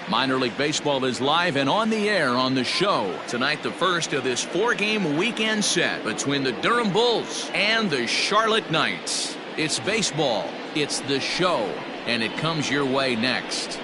Minor League Baseball is live and on the air on The Show. Tonight, the first of this 4-game weekend set between the Durham Bulls and the Charlotte Knights. It's baseball, it's The Show, and it comes your way next.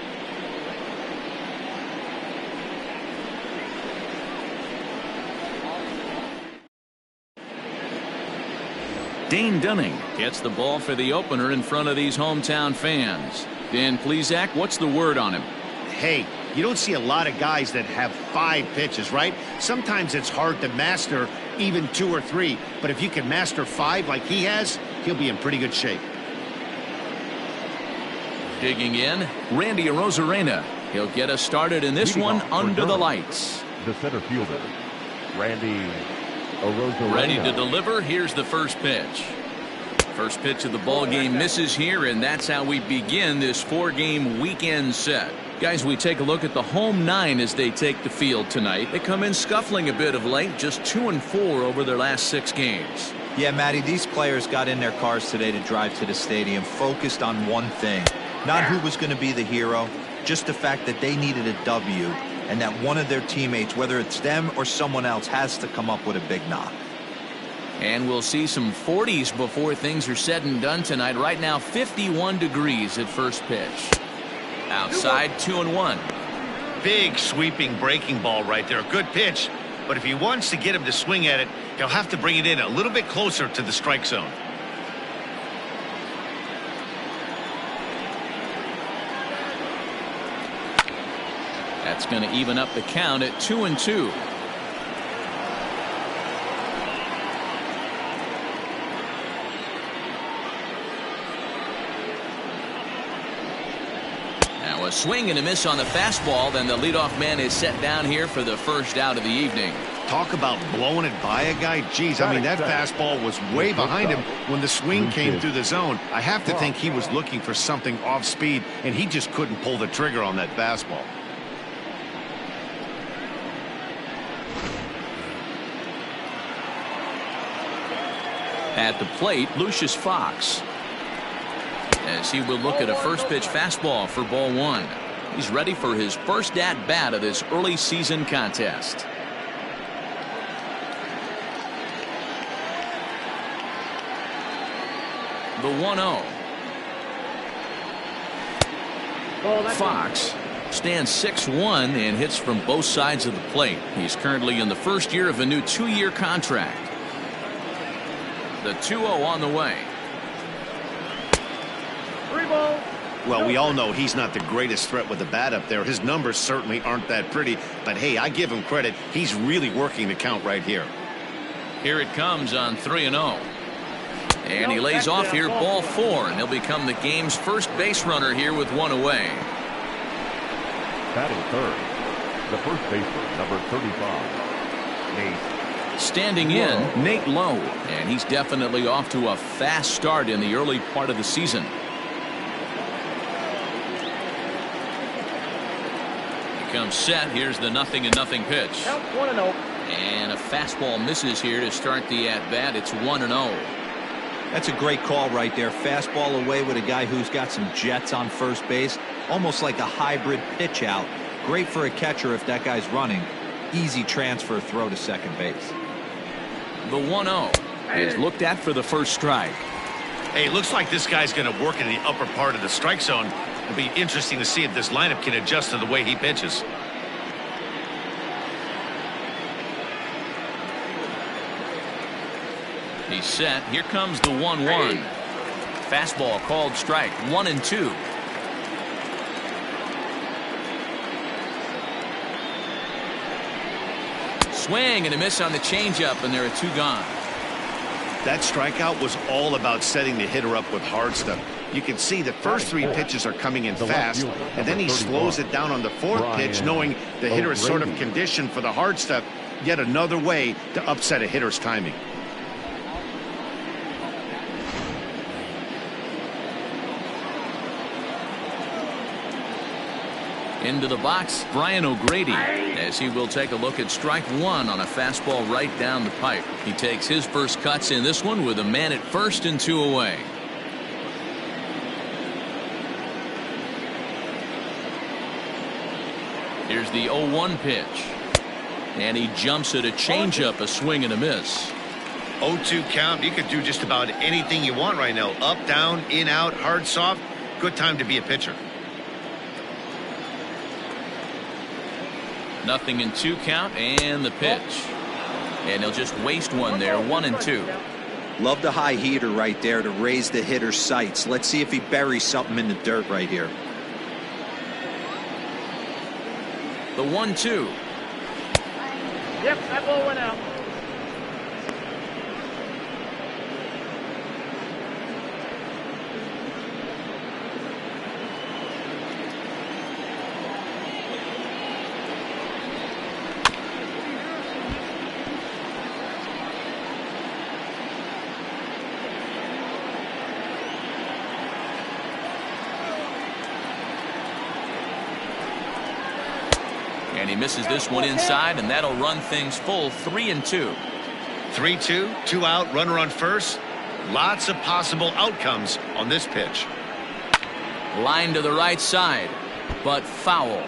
Dane Dunning gets the ball for the opener in front of these hometown fans. Dan Plesac, what's the word on him? Hey, you don't see a lot of guys that have 5 pitches, right? Sometimes it's hard to master even 2 or 3, but if you can master 5 like he has, he'll be in pretty good shape. Digging in, Randy Arozarena. He'll get us started in this one under the lights. The center fielder, Randy Arozarena. Ready to deliver. Here's the first pitch. First pitch of the ball game misses here, and that's how we begin this 4-game weekend set. Guys, we take a look at the home 9 as they take the field tonight. They come in scuffling a bit of late, just 2-4 over their last 6 games. Yeah, Matty, these players got in their cars today to drive to the stadium focused on one thing. Not who was going to be the hero, just the fact that they needed a W and that one of their teammates, whether it's them or someone else, has to come up with a big knock. And we'll see some 40s before things are said and done tonight. Right now, 51 degrees at first pitch. Outside, 2-1. Big sweeping breaking ball right there. A good pitch, but if he wants to get him to swing at it, he'll have to bring it in a little bit closer to the strike zone. That's going to even up the count at 2-2. Now a swing and a miss on the fastball. Then the leadoff man is set down here for the first out of the evening. Talk about blowing it by a guy. Geez, I mean, that fastball was way behind him when the swing came through the zone. I have to think he was looking for something off speed, and he just couldn't pull the trigger on that fastball. At the plate, Lucius Fox, as he will look at a first pitch fastball for ball 1. He's ready for his first at bat of this early season contest. The 1-0. Fox stands 6'1" and hits from both sides of the plate. He's currently in the first year of a new 2-year contract. The 2-0 on the way. 3 ball. Well, we all know he's not the greatest threat with the bat up there. His numbers certainly aren't that pretty, but hey, I give him credit. He's really working the count right here. Here it comes on 3-0. And he lays off here, ball 4, and he'll become the game's first base runner here with 1 away. Batting third, the first baseman, number 35, Nate. Standing in, Nate Lowe, and he's definitely off to a fast start in the early part of the season. He comes set. Here's the 0-0 pitch. Count 1-0. And a fastball misses here to start the at-bat. It's 1-0. That's a great call right there. Fastball away with a guy who's got some jets on first base, almost like a hybrid pitch out. Great for a catcher if that guy's running. Easy transfer throw to second base. The 1-0 is looked at for the first strike. Hey, it looks like this guy's going to work in the upper part of the strike zone. It'll be interesting to see if this lineup can adjust to the way he pitches. He's set. Here comes the 1-1. Fastball called strike. 1-2. Swing and a miss on the changeup, and there are 2 gone. That strikeout was all about setting the hitter up with hard stuff. You can see the first 3 pitches are coming in fast, and then he slows it down on the 4th pitch, knowing the hitter is sort of conditioned for the hard stuff. Yet another way to upset a hitter's timing. Into the box, Brian O'Grady, as he will take a look at strike 1 on a fastball right down the pipe. He takes his first cuts in this one with a man at first and 2 away. the 0-1 pitch. And he jumps at a changeup, a swing and a miss. 0-2 count. You could do just about anything you want right now. Up, down, in, out, hard, soft. Good time to be a pitcher. 0-2 count and the pitch. And he'll just waste one there. 1-2. Love the high heater right there to raise the hitter's sights. Let's see if he buries something in the dirt right here. The 1-2. Yep, that ball went out. And he misses this one inside, and that'll run things full. 3-2. 3-2, 2 out, runner on first. Lots of possible outcomes on this pitch. Line to the right side, but foul.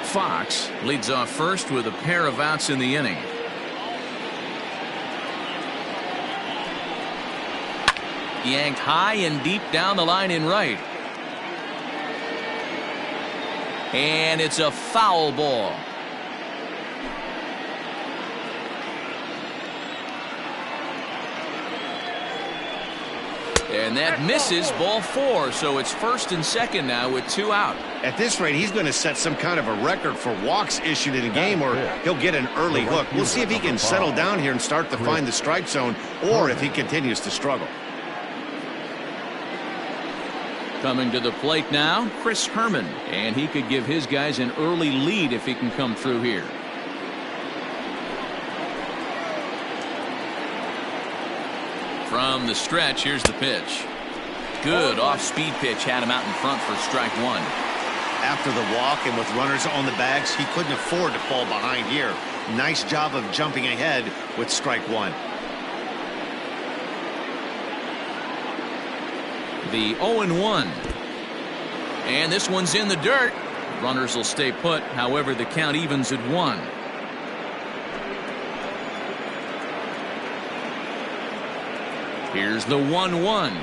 Fox leads off first with a pair of outs in the inning. Yanked high and deep down the line in right. And it's a foul ball. And that misses, ball 4. So it's first and second now with 2 out. At this rate, he's going to set some kind of a record for walks issued in a game, or he'll get an early hook. We'll see if he can settle down here and start to find the strike zone, or if he continues to struggle. Coming to the plate now, Chris Herman, and he could give his guys an early lead if he can come through here. From the stretch, here's the pitch. Good off-speed pitch, had him out in front for strike 1. After the walk and with runners on the bags, he couldn't afford to fall behind here. Nice job of jumping ahead with strike 1. The 0-1. And this one's in the dirt. Runners will stay put. However, the count evens at 1. Here's the 1-1.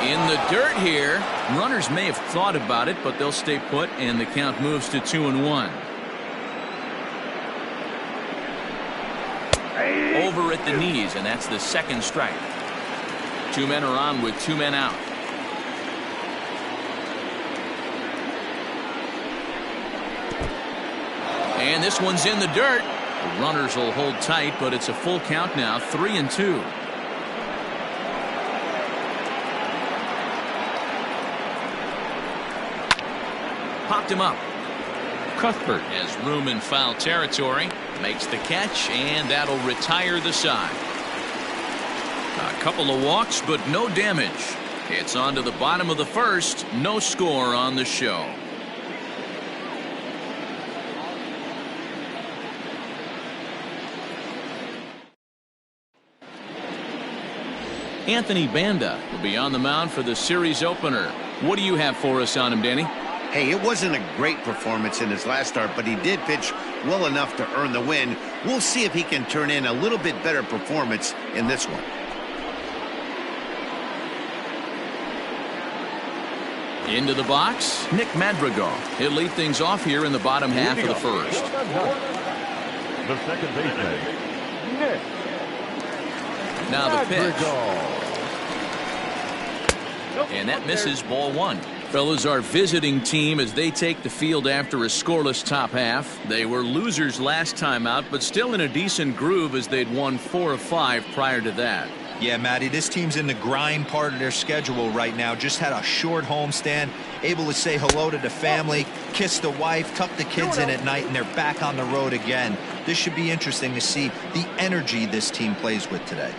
In the dirt here. Runners may have thought about it, but they'll stay put, and the count moves to 2-1. Over at the knees, and that's the second strike. 2 men are on with 2 men out. And this one's in the dirt. The runners will hold tight, but it's a full count now. 3-2. Popped him up. Cuthbert has room in foul territory. Makes the catch, and that'll retire the side. A couple of walks, but no damage. It's on to the bottom of the first. No score on the show. Anthony Banda will be on the mound for the series opener. What do you have for us on him, Danny? Hey, it wasn't a great performance in his last start, but he did pitch well enough to earn the win. We'll see if he can turn in a little bit better performance in this one. Into the box, Nick Madrigal. He'll lead things off here in the bottom half of the first. The second baseman, Nick. Now the pitch. And that misses, ball 1. Fellas, our visiting team as they take the field after a scoreless top half. They were losers last time out, but still in a decent groove as they'd won 4 of 5 prior to that. Yeah, Matty, this team's in the grind part of their schedule right now. Just had a short homestand, able to say hello to the family, kiss the wife, tuck the kids in at night, and they're back on the road again. This should be interesting to see the energy this team plays with today.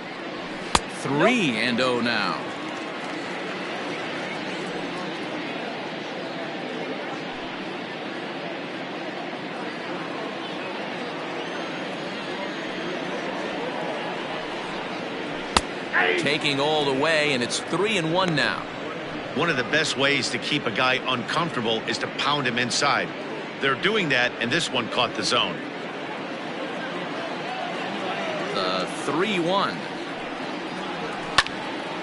3-0 now. Taking all the way, and it's 3-1 now. One of the best ways to keep a guy uncomfortable is to pound him inside. They're doing that, and this one caught the zone. The 3-1.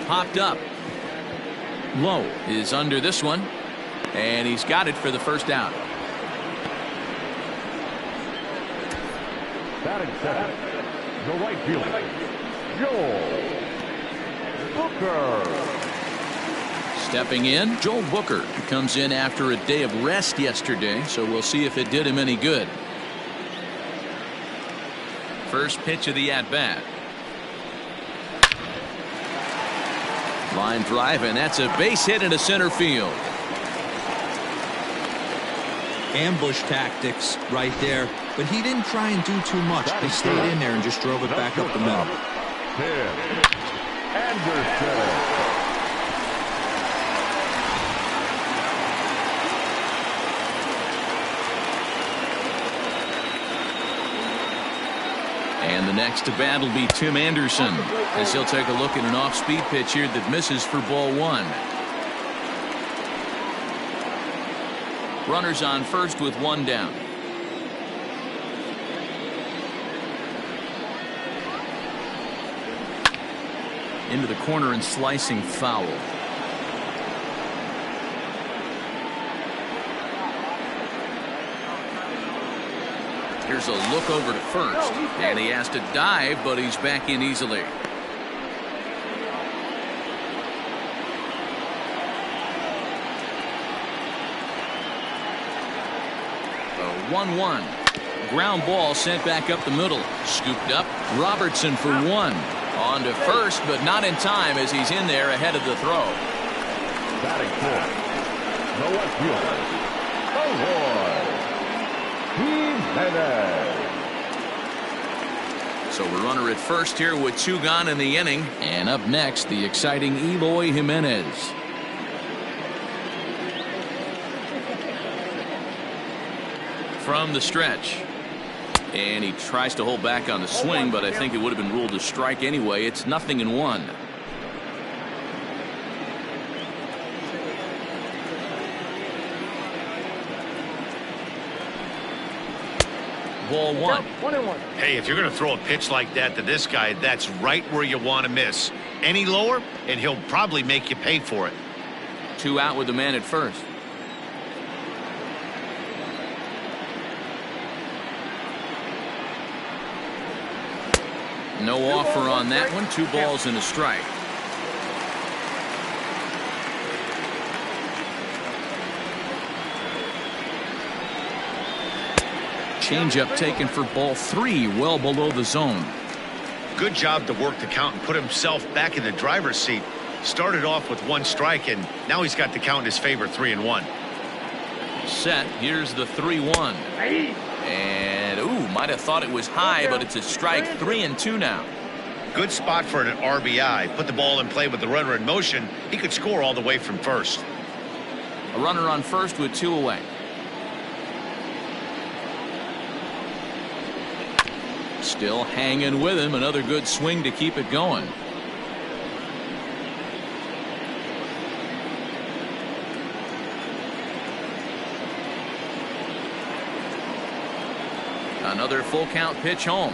Popped up. Low is under this one, and he's got it for the first out. Batting second, the right fielder, Joel Booker. Stepping in, Joel Booker comes in after a day of rest yesterday, so we'll see if it did him any good. First pitch of the at-bat. Line drive, and that's a base hit into center field. Ambush tactics right there, but he didn't try and do too much. He stayed in there and just drove it back up the middle. Tim Anderson. And the next to bat will be Tim Anderson, as he'll take a look at an off-speed pitch here that misses for ball one. Runners on first with one down. Into the corner and slicing foul. Here's a look over to first, and he has to dive, but he's back in easily. The 1-1. Ground ball sent back up the middle. Scooped up. Robertson for one. On to first, but not in time as he's in there ahead of the throw. Batting fourth, the left fielder, Eloy Jimenez. So a runner at first here with two gone in the inning. And up next, the exciting Eloy Jimenez. From the stretch. And he tries to hold back on the swing, but I think it would have been ruled a strike anyway. It's 0-1. Ball one. 1-1. Hey, if you're going to throw a pitch like that to this guy, that's right where you want to miss. Any lower, and he'll probably make you pay for it. Two out with the man at first. No offer on that one. 2 balls and a strike. Changeup taken for ball 3, well below the zone. Good job to work the count and put himself back in the driver's seat. Started off with 1 strike, and now he's got the count in his favor, 3-1. Set. Here's the 3-1. And ooh, might have thought it was high, but it's a strike. 3-2 now. Good spot for an RBI. Put the ball in play with the runner in motion. He could score all the way from first. A runner on first with 2 away. Still hanging with him. Another good swing to keep it going. Another full count pitch home.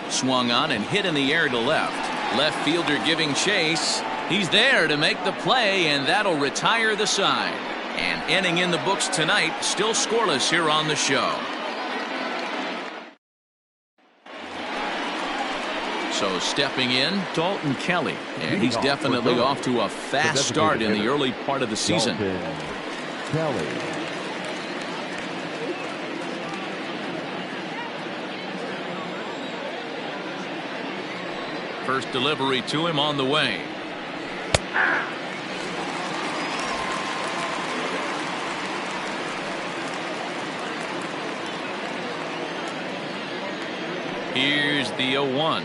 Swung on and hit in the air to left. Left fielder giving chase. He's there to make the play, and that'll retire the side. And inning in the books tonight, still scoreless here on the show. So stepping in, Dalton Kelly. And he's definitely off to a fast start in the early part of the season. Kelly. First delivery to him on the way. Here's the 0-1.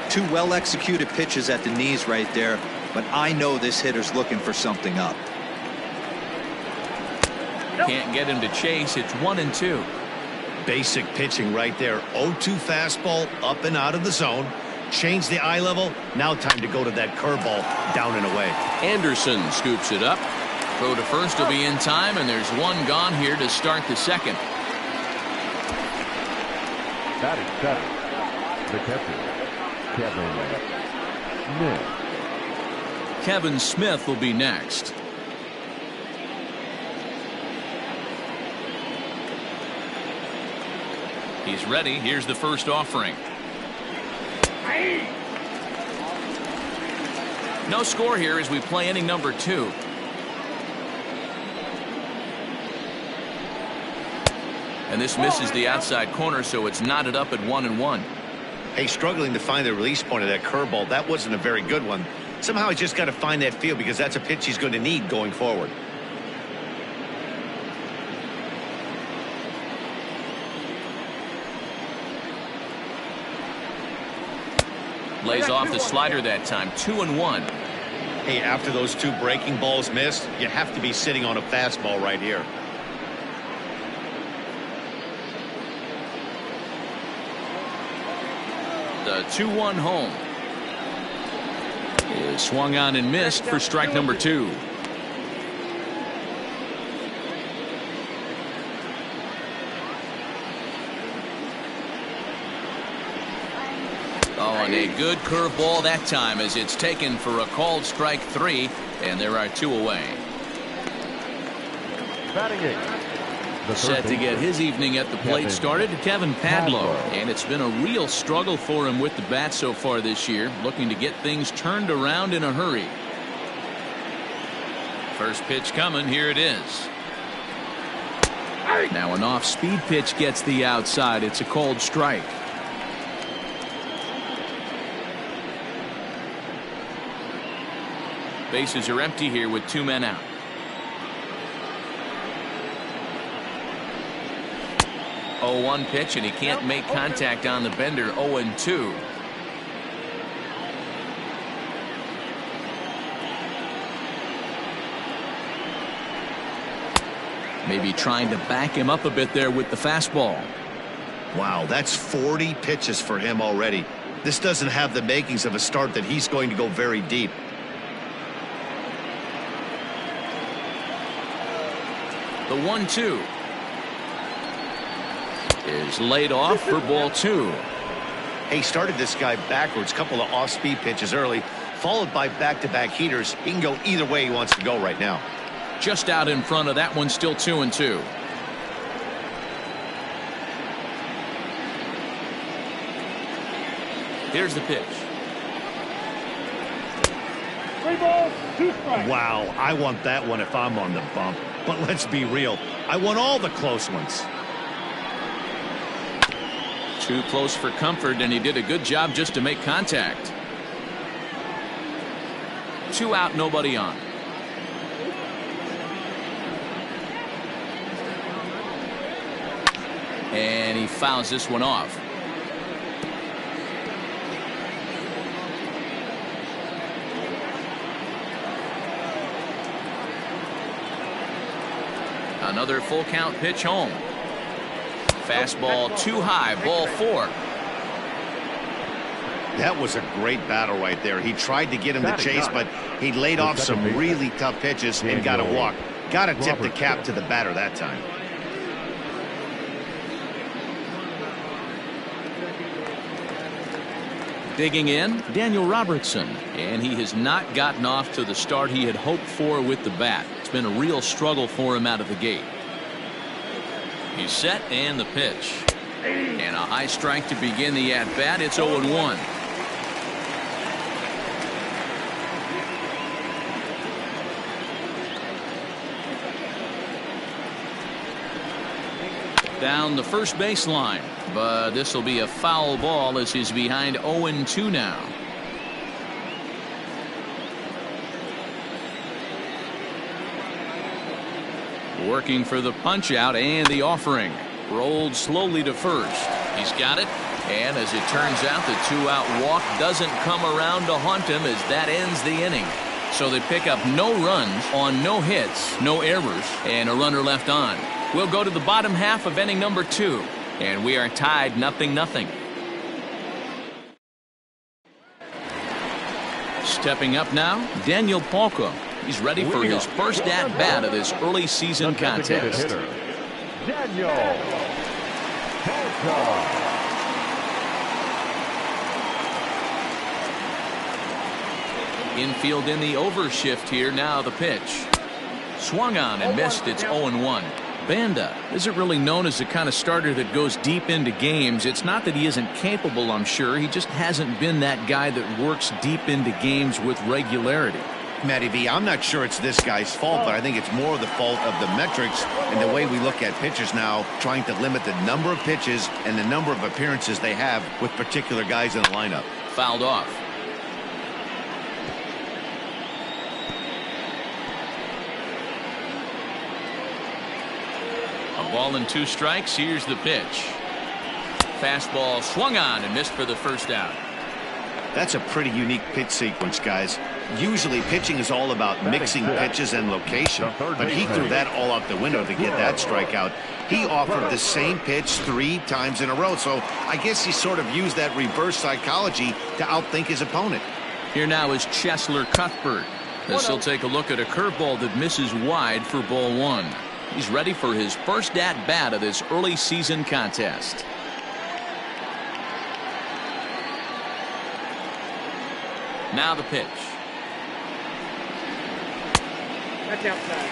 2 well-executed pitches at the knees right there, but I know this hitter's looking for something up. Can't get him to chase. It's 1-2. Basic pitching right there. 0-2 fastball up and out of the zone. Change the eye level. Now time to go to that curveball down and away. Anderson scoops it up. Throw to first will be in time, and there's one gone here to start the second. Batting seven, the catcher, Kevin Smith. Kevin Smith will be next. He's ready. Here's the first offering. No score here as we play inning number 2. And this misses the outside corner, so it's knotted up at 1-1. Hey, struggling to find the release point of that curveball. That wasn't a very good one. Somehow he's just got to find that feel because that's a pitch he's going to need going forward. Lays off the slider that time. 2-1. Hey, after those 2 breaking balls missed, you have to be sitting on a fastball right here. The 2-1 home is swung on and missed for strike number 2. Oh, and a good curveball that time as it's taken for a called strike 3, and there are 2 away. Batting eight. Set to get his evening at the plate started, Kevin Padlo. And it's been a real struggle for him with the bat so far this year, looking to get things turned around in a hurry. First pitch coming. Here it is. Now an off-speed pitch gets the outside. It's a called strike. Bases are empty here with 2 men out. Oh, 1 pitch, and he can't make contact on the bender. 0-2. Maybe trying to back him up a bit there with the fastball. Wow, that's 40 pitches for him already. This doesn't have the makings of a start that he's going to go very deep. The 1-2 is laid off for ball 2. He started this guy backwards, couple of off-speed pitches early, followed by back-to-back heaters. He can go either way he wants to go right now. Just out in front of that one, still 2-2. Here's the pitch. 3 balls, 2 strikes. Wow, I want that one if I'm on the bump. But let's be real, I want all the close ones. Too close for comfort, and he did a good job just to make contact. 2 out, nobody on. And he fouls this one off. Another full count pitch home. Fastball too high, ball 4. That was a great battle right there. He tried to get him to chase, but he laid off some really tough pitches and got a walk. Got to tip the cap to the batter that time. Digging in, Daniel Robertson, and he has not gotten off to the start he had hoped for with the bat. It's been a real struggle for him out of the gate. He's set, and the pitch. And a high strike to begin the at-bat. It's 0-1. Down the first baseline, but this will be a foul ball as he's behind 0-2 now. Working for the punch out and the offering. Rolled slowly to first. He's got it, and as it turns out, the 2-out walk doesn't come around to haunt him as that ends the inning. So they pick up no runs on no hits, no errors, and a runner left on. We'll go to the bottom half of inning number 2, and we are tied 0-0. Stepping up now, Daniel Palka. He's ready for his first at-bat of this early season contest. Daniel Palka. Infield in the overshift here. Now the pitch. Swung on and missed. It's 0-1. Banda isn't really known as the kind of starter that goes deep into games. It's not that he isn't capable, I'm sure. He just hasn't been that guy that works deep into games with regularity. Matty V, I'm not sure it's this guy's fault, but I think it's more the fault of the metrics and the way we look at pitchers now, trying to limit the number of pitches and the number of appearances they have with particular guys in the lineup. Fouled off. A ball and 2 strikes. Here's the pitch. Fastball swung on and missed for the first out. That's a pretty unique pitch sequence, guys. Usually pitching is all about mixing pitches and location, but he threw that all out the window to get that strikeout. He offered the same pitch 3 times in a row, so I guess he sort of used that reverse psychology to outthink his opponent. Here now is Cheslor Cuthbert, as he'll take a look at a curveball that misses wide for ball 1. He's ready for his first at-bat of this early season contest. Now the pitch. That's outside.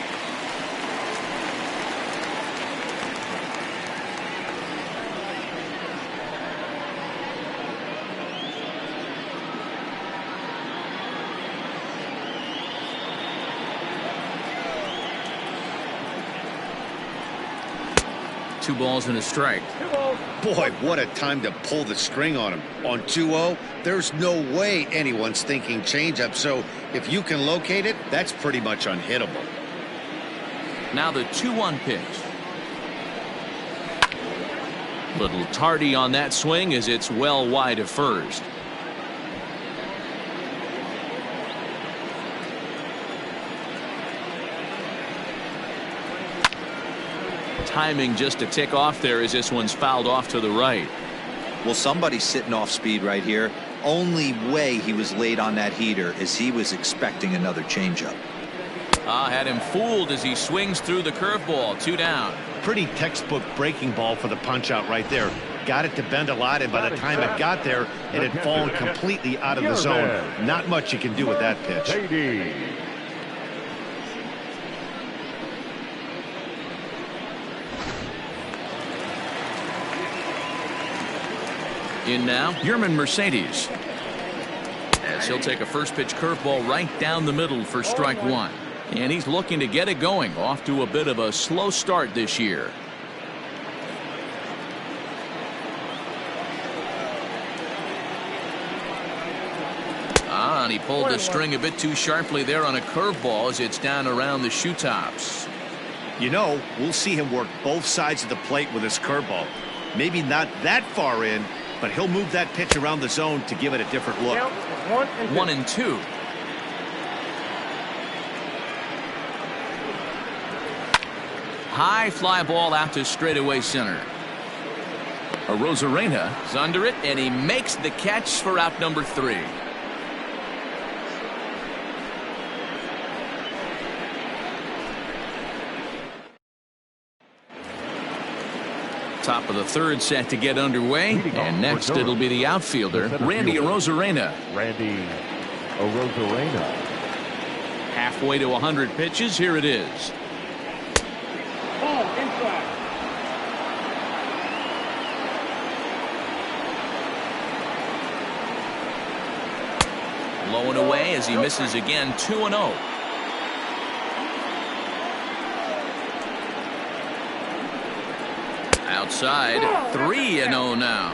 Two balls and a strike. Boy, what a time to pull the string on him. On 2-0, there's no way anyone's thinking changeup, so if you can locate it, that's pretty much unhittable. Now the 2-1 pitch. Little tardy on that swing as it's well wide of first. Timing just a tick off there as this one's fouled off to the right. Well, somebody's sitting off speed right here. Only way he was late on that heater is he was expecting another changeup. Had him fooled as he swings through the curveball. 2 down. Pretty textbook breaking ball for the punch out right there. Got it to bend a lot, and by the time it got there, it had fallen completely out of the zone. Not much you can do with that pitch. In now, Yerman Mercedes. As he'll take a first pitch curveball right down the middle for strike 1. And he's looking to get it going. Off to a bit of a slow start this year. And he pulled the string a bit too sharply there on a curveball as it's down around the shoe tops. You know, we'll see him work both sides of the plate with his curveball. Maybe not that far in, but he'll move that pitch around the zone to give it a different look. 1 and 2. High fly ball out to straightaway center. Arozarena is under it, and he makes the catch for out number 3. Top of the 3rd set to get underway, and next it'll be the outfielder, Randy Arozarena. Halfway to 100 pitches. Here it is. Ball inside. Low and away as he misses again. 2-0. Outside, 3-0 now.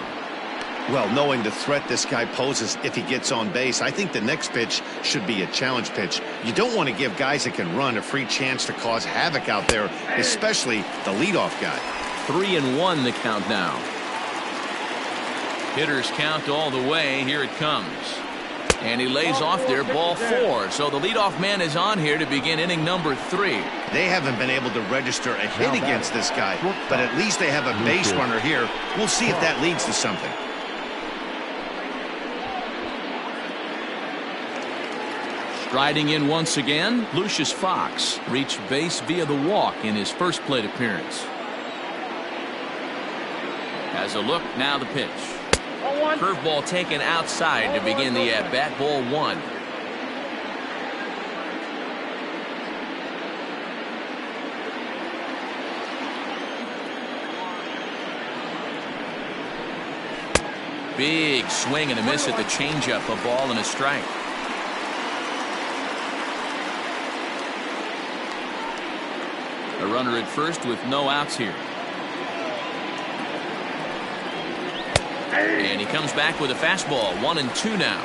Well, knowing the threat this guy poses if he gets on base, I think the next pitch should be a challenge pitch. You don't want to give guys that can run a free chance to cause havoc out there, especially the leadoff guy. 3-1 the count now. Hitters count all the way. Here it comes. And he lays off there, ball 4. So the leadoff man is on here to begin inning number 3. They haven't been able to register a hit against this guy, but at least they have a base runner here. We'll see if that leads to something. Striding in once again, Lucius Fox reached base via the walk in his first plate appearance. Has a look, now the pitch. Curveball taken outside to begin the at-bat, ball one. Big swing and a miss at the changeup, a ball and a strike. A runner at first with no outs here. And he comes back with a fastball, 1-2 now.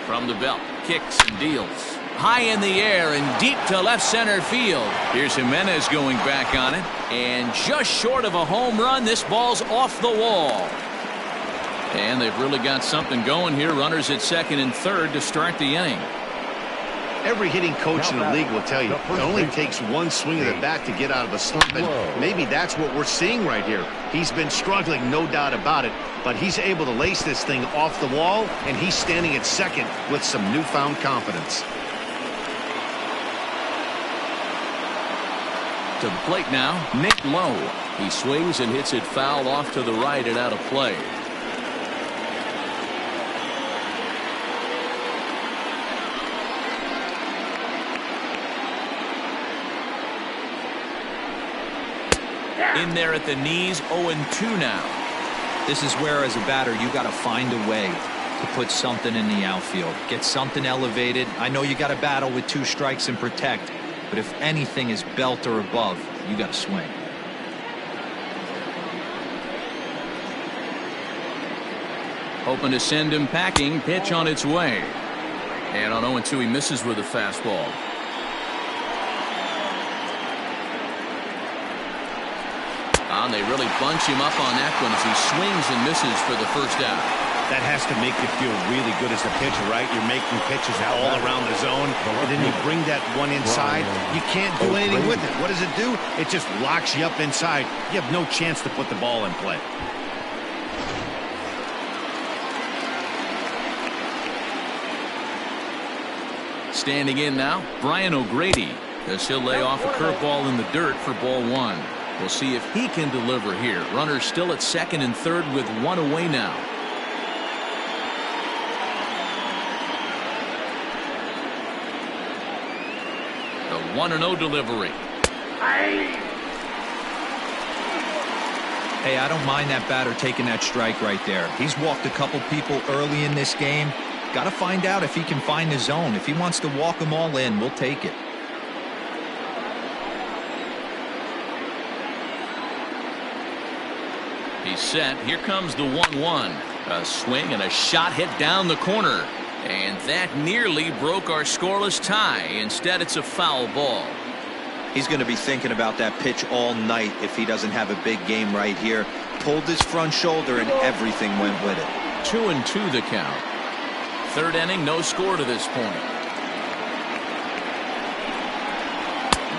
From the belt, kicks and deals. High in the air and deep to left center field. Here's Jimenez going back on it. And just short of a home run, this ball's off the wall. And they've really got something going here. Runners at second and third to start the inning. Every hitting coach in the league will tell you it only takes one swing of the bat to get out of a slump, and maybe that's what we're seeing right here. He's been struggling, no doubt about it, but he's able to lace this thing off the wall, and he's standing at second with some newfound confidence. To the plate now, Nick Lowe. He swings and hits it foul off to the right and out of play. In there at the knees, 0-2 now. This is where, as a batter, you got to find a way to put something in the outfield. Get something elevated. I know you got to battle with 2 strikes and protect, but if anything is belt or above, you got to swing. Hoping to send him packing. Pitch on its way. And on 0-2, he misses with a fastball. And they really bunch him up on that one as he swings and misses for the first out. That has to make you feel really good as a pitcher, right? You're making pitches all around the zone, and then you bring that one inside. You can't do anything with it. What does it do? It just locks you up inside. You have no chance to put the ball in play. Standing in now, Brian O'Grady, as he'll lay off a curveball in the dirt for ball one. We'll see if he can deliver here. Runners still at second and third with one away now. The 1-0 delivery. Hey, I don't mind that batter taking that strike right there. He's walked a couple people early in this game. Got to find out if he can find the zone. If he wants to walk them all in, we'll take it. He's set. Here comes the 1-1. A swing and a shot hit down the corner. And that nearly broke our scoreless tie. Instead, it's a foul ball. He's going to be thinking about that pitch all night if he doesn't have a big game right here. Pulled his front shoulder and everything went with it. 2-2 the count. Third inning, no score to this point.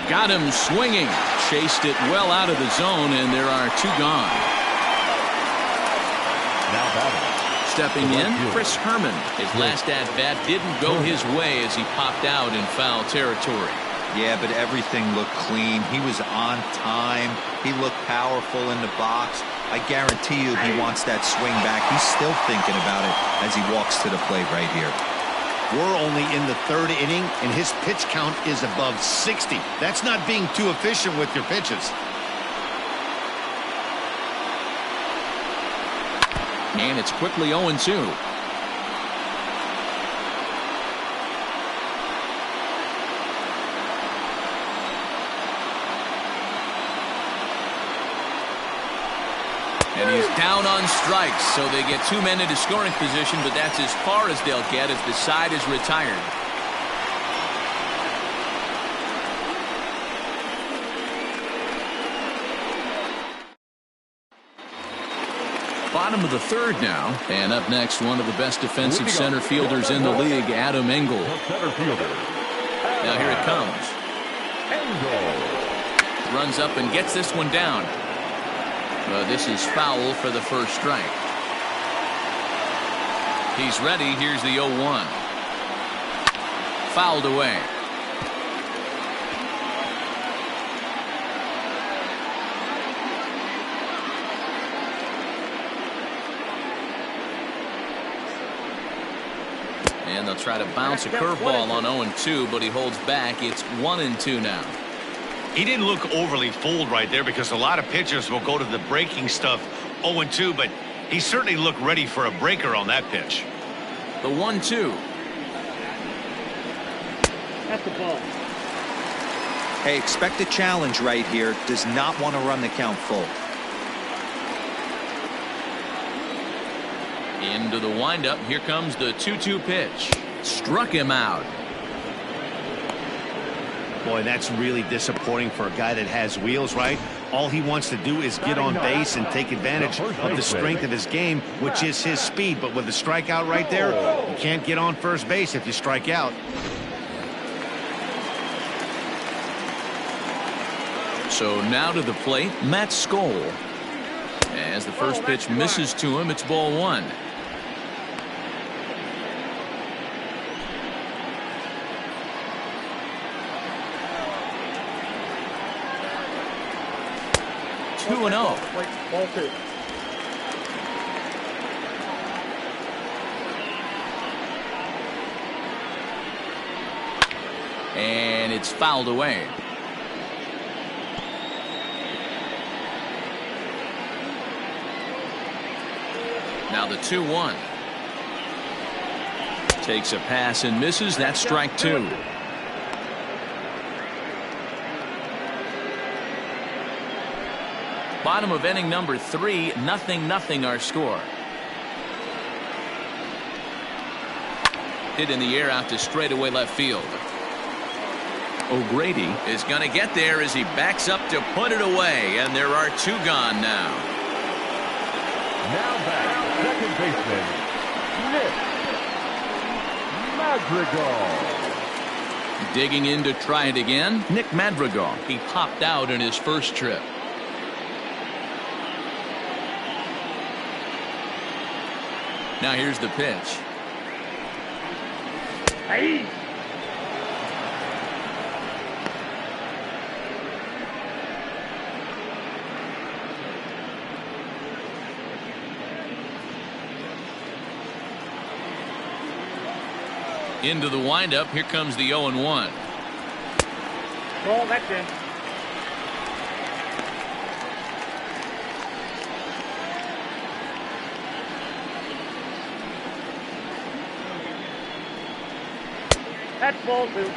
Got him swinging. Chased it well out of the zone, and there are 2 gone. Stepping in, Chris Herman. His last at-bat didn't go his way as he popped out in foul territory. Yeah, but everything looked clean. He was on time. He looked powerful in the box. I guarantee you he wants that swing back. He's still thinking about it as he walks to the plate right here. We're only in the 3rd inning, and his pitch count is above 60. That's not being too efficient with your pitches. And it's quickly 0-2. And he's down on strikes, so they get 2 men into scoring position, but that's as far as they'll get as the side is retired. Bottom of the 3rd now, and up next, one of the best defensive center fielders in the league, Adam Engel. Now here it comes. runs up and gets this one down. This is foul for the first strike. He's ready. Here's the 0-1. Fouled away. And they'll try to bounce a curveball on 0-2, but he holds back. It's 1-2 now. He didn't look overly fooled right there because a lot of pitchers will go to the breaking stuff 0-2, but he certainly looked ready for a breaker on that pitch. The 1-2. That's the ball. Hey, expect a challenge right here. Does not want to run the count full. Into the windup. Here comes the 2-2 pitch. Struck him out. Boy, that's really disappointing for a guy that has wheels, right? All he wants to do is get on base and take advantage of the strength of his game, which is his speed. But with the strikeout right there, you can't get on first base if you strike out. So now to the plate, Matt Skole. As the first pitch misses to him, it's ball one. Two and 0. Ball two. And it's fouled away. Now the 2-1. Takes a pass and misses. That's strike two. Bottom of inning number 3, 0-0 our score. Hit in the air out to straightaway left field. O'Grady is going to get there as he backs up to put it away, and there are 2 gone now. Now back, second baseman, Nick Madrigal. Digging in to try it again, Nick Madrigal. He popped out in his first trip. Now here's the pitch. Hey. Into the windup. Here comes the 0-1. Ball, that's in. That's ball two.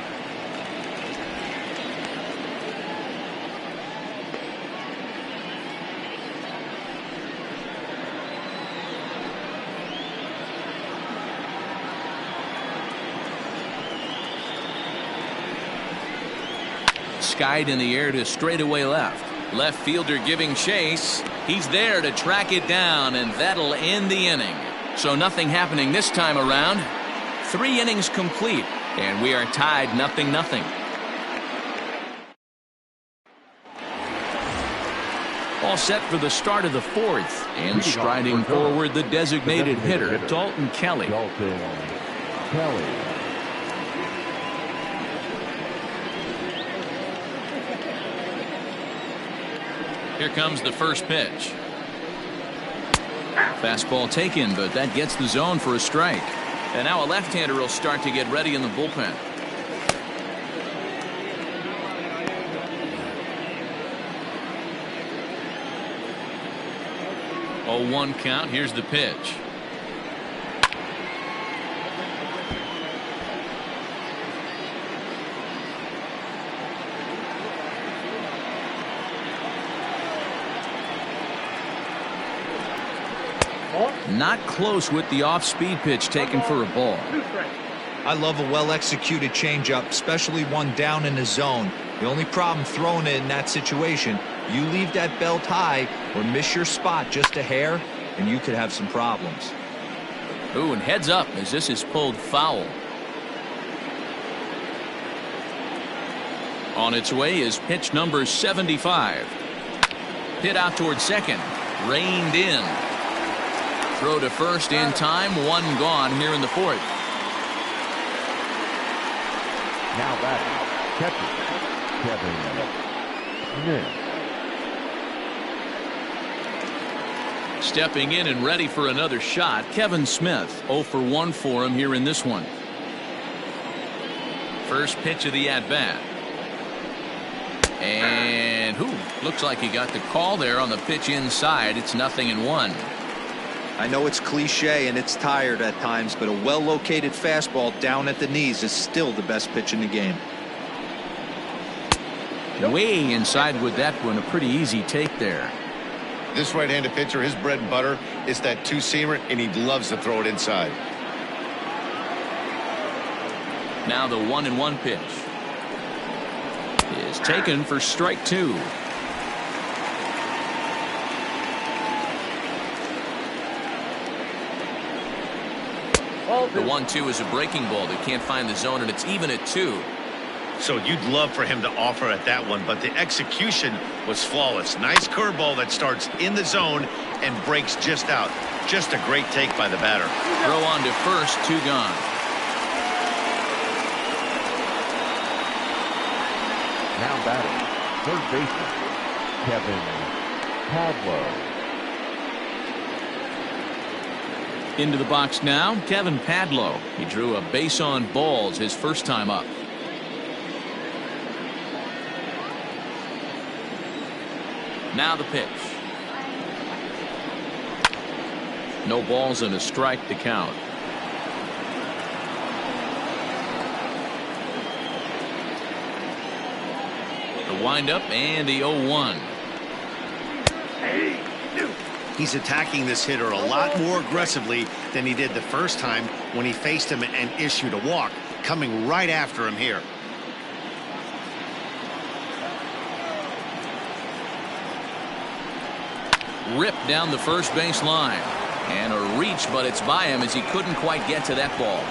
Skied in the air to straightaway left. Left fielder giving chase. He's there to track it down, and that'll end the inning. So nothing happening this time around. 3 innings complete, and we are tied 0-0. All set for the start of the 4th, and striding forward the designated hitter, Dalton Kelly. Dalton Kelly. Here comes the first pitch. Fastball taken, but that gets the zone for a strike. And now a left-hander will start to get ready in the bullpen. 0-1 count. Here's the pitch. Not close with the off-speed pitch taken for a ball. I love a well-executed changeup, especially one down in the zone. The only problem throwing it in that situation, you leave that belt high or miss your spot just a hair, and you could have some problems. Ooh, and heads up as this is pulled foul. On its way is pitch number 75. Hit out towards second. Reined in. Throw to first in time. One gone here in the fourth. Now back, catcher, Kevin Smith. Stepping in and ready for another shot, Kevin Smith. 0 for 1 for him here in this one. First pitch of the at-bat. And looks like he got the call there on the pitch inside. It's 0-1. I know it's cliche and it's tired at times, but a well-located fastball down at the knees is still the best pitch in the game. Way inside with that one. A pretty easy take there. This right-handed pitcher, his bread and butter is that two-seamer, and he loves to throw it inside. Now the 1-1 pitch is taken for strike 2. The 1-2 is a breaking ball that can't find the zone, and it's even at 2. So you'd love for him to offer at that one, but the execution was flawless. Nice curveball that starts in the zone and breaks just out. Just a great take by the batter. Throw on to first, 2 gone. Now batting, third baseman, Kevin Padlo. Into the box now, Kevin Padlo. He drew a base on balls his first time up. Now the pitch. No balls and a strike to count. The windup and the 0-1. He's attacking this hitter a lot more aggressively than he did the first time when he faced him and issued a walk. Coming right after him here. Ripped down the first base line. And a reach, but it's by him as he couldn't quite get to that ball.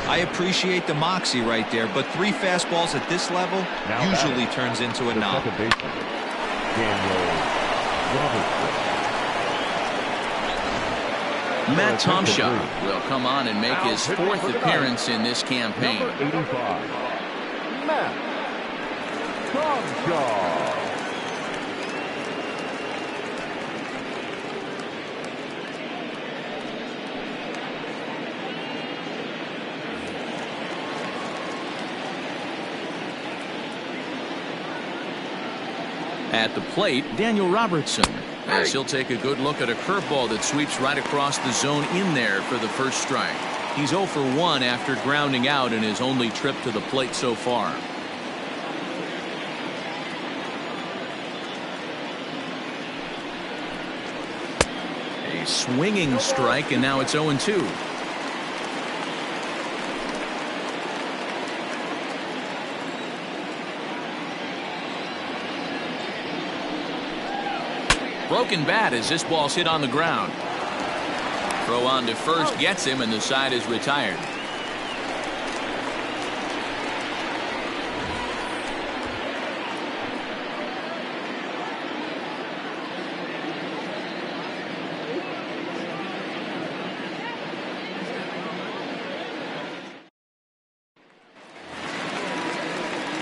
I appreciate the moxie right there, but 3 fastballs at this level Now usually batting, turns into a the knock. second baseman, Daniel Robertson. Matt Tomshaw will come on and make his 4th appearance in this campaign. Number 85, Matt Tomshaw. At the plate, Daniel Robertson, as he'll take a good look at a curveball that sweeps right across the zone in there for the first strike. He's 0 for 1 after grounding out in his only trip to the plate so far. A swinging strike, and now it's 0-2. Broken bat as this ball's hit on the ground. Throw on to first gets him, and the side is retired.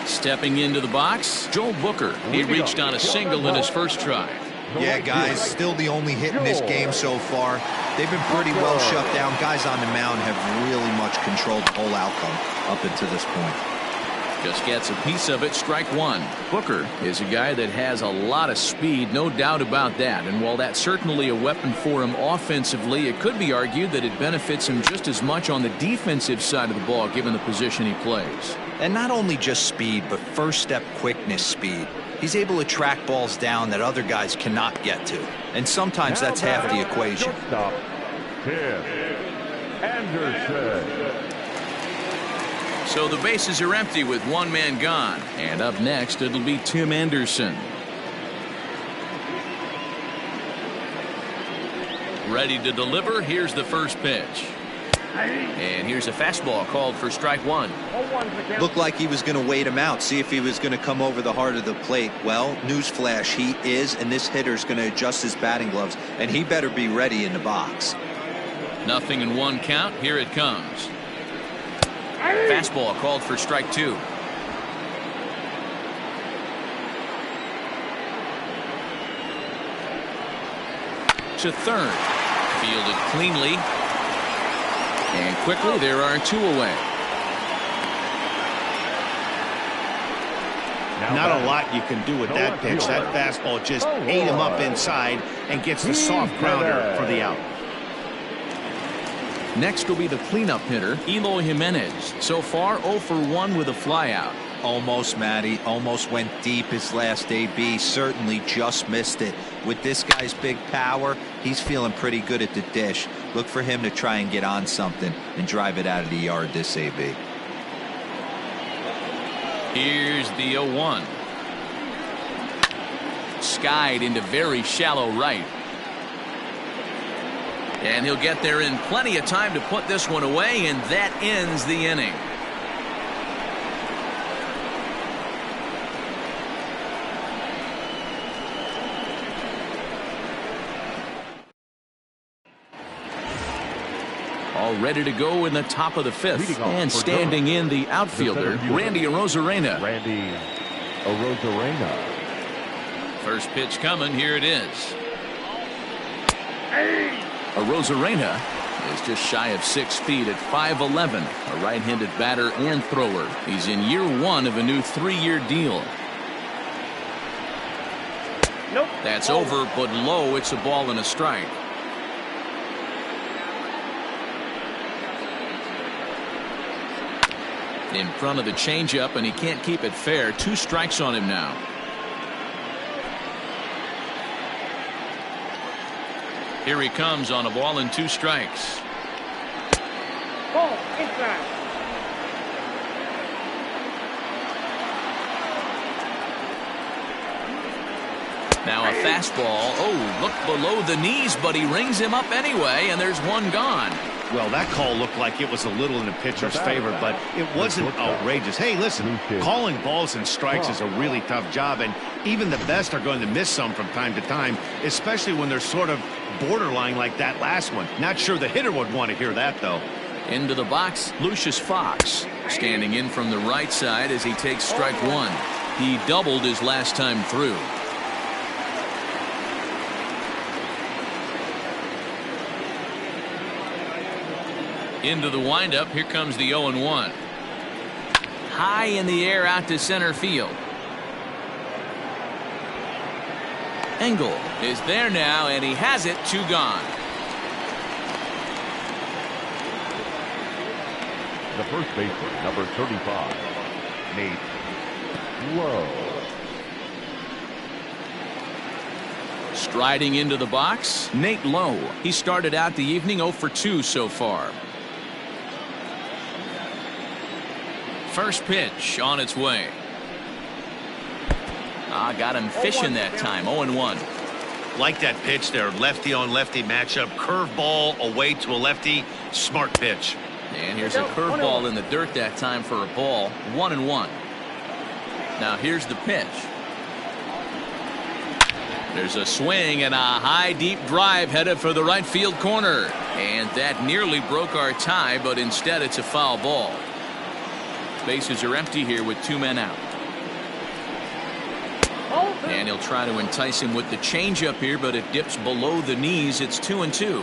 Stepping into the box, Joel Booker. He reached on a single in his first try. Yeah, guys, still the only hit in this game so far. They've been pretty well shut down. Guys on the mound have really much controlled the whole outcome up until this point. Just gets a piece of it. Strike 1. Booker is a guy that has a lot of speed, no doubt about that. And while that's certainly a weapon for him offensively, it could be argued that it benefits him just as much on the defensive side of the ball, given the position he plays. And not only just speed, but first step quickness speed. He's able to track balls down that other guys cannot get to. And sometimes that's half the equation. Stop. Tim Anderson. So the bases are empty with 1 man gone. And up next, it'll be Tim Anderson. Ready to deliver. Here's the first pitch. And here's a fastball called for strike one. Looked like he was going to wait him out, see if he was going to come over the heart of the plate. Well, newsflash, he is, and this hitter's going to adjust his batting gloves, and he better be ready in the box. 0-1 count. Here it comes. Fastball called for strike two. To third. Fielded cleanly. And quickly there are two away. Not a lot you can do with that pitch. That fastball just ate him up inside and gets the soft grounder for the out. Next will be the cleanup hitter, Eloy Jimenez. So far 0 for 1 with a flyout. Almost, Matty. Almost went deep his last AB. Certainly just missed it. With this guy's big power, he's feeling pretty good at the dish. Look for him to try and get on something and drive it out of the yard this AB. Here's the 0-1. Skied into very shallow right. And he'll get there in plenty of time to put this one away, and that ends the inning. All ready to go in the top of the fifth. And standing in the outfielder, Randy Arozarena. Randy Arozarena. First pitch coming. Here it is. Arozarena is just shy of 6 feet at 5'11", a right-handed batter and thrower. He's in year 1 of a new 3-year deal. Nope. That's over, but low. It's a ball and a strike. In front of the changeup, and he can't keep it fair. 2 strikes on him now. Here he comes on a ball and 2 strikes. Ball inside. Now a fastball. Oh, look below the knees, but he rings him up anyway, and there's one gone. Well, that call looked like it was a little in the pitcher's favor, but it wasn't outrageous. Hey, listen, calling balls and strikes is a really tough job, and even the best are going to miss some from time to time, especially when they're sort of borderline like that last one. Not sure the hitter would want to hear that, though. Into the box, Lucius Fox, standing in from the right side as he takes strike one. He doubled his last time through. Into the windup. Here comes the 0-1. High in the air out to center field. Engel is there now, and he has it. 2 gone. The first baseman, number 35, Nate Lowe. Striding into the box, Nate Lowe. He started out the evening 0 for 2 so far. First pitch on its way. Got him fishing that time. 0-1. Like that pitch there, lefty on lefty matchup, curveball away to a lefty, smart pitch. And here's a curveball in the dirt that time for a ball. 1-1. Now here's the pitch. There's a swing and a high deep drive headed for the right field corner, and that nearly broke our tie, but instead it's a foul ball. Bases are empty here with 2 men out. And he'll try to entice him with the changeup here, but it dips below the knees. It's 2-2.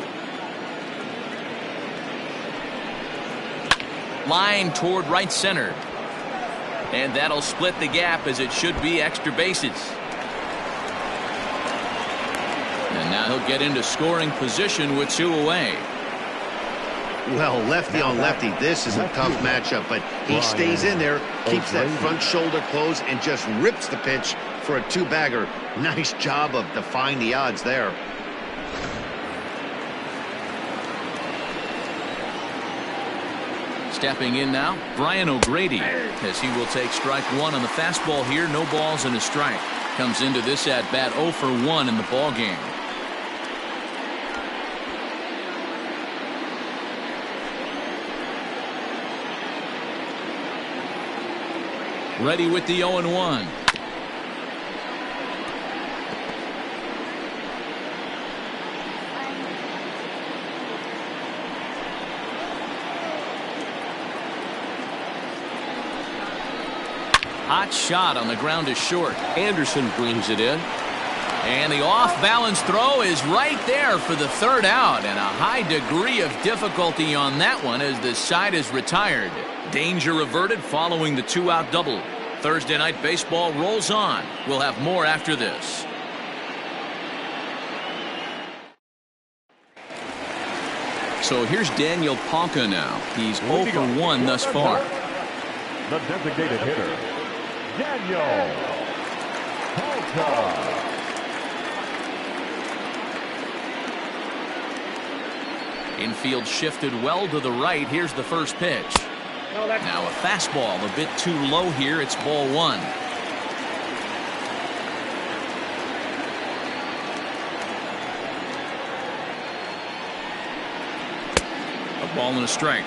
Line toward right center. And that'll split the gap, as it should be extra bases. And now he'll get into scoring position with 2 away. Well, lefty on lefty, this is a tough matchup, but he stays in there, keeps that front shoulder closed, and just rips the pitch for a 2-bagger. Nice job of defying the odds there. Stepping in now, Brian O'Grady, as he will take strike one on the fastball here. No balls and a strike. Comes into this at bat 0 for 1 in the ball game. Ready with the 0-1. Hot shot on the ground is short. Anderson brings it in. And the off-balance throw is right there for the third out, and a high degree of difficulty on that one as the side is retired. Danger averted following the 2-out double. Thursday Night Baseball rolls on. We'll have more after this. So here's Daniel Palka now. He's 0 for 1 thus far. The designated hitter, Daniel Palka. Infield shifted well to the right. Here's the first pitch. Now a fastball a bit too low here. It's ball 1. A ball and a strike.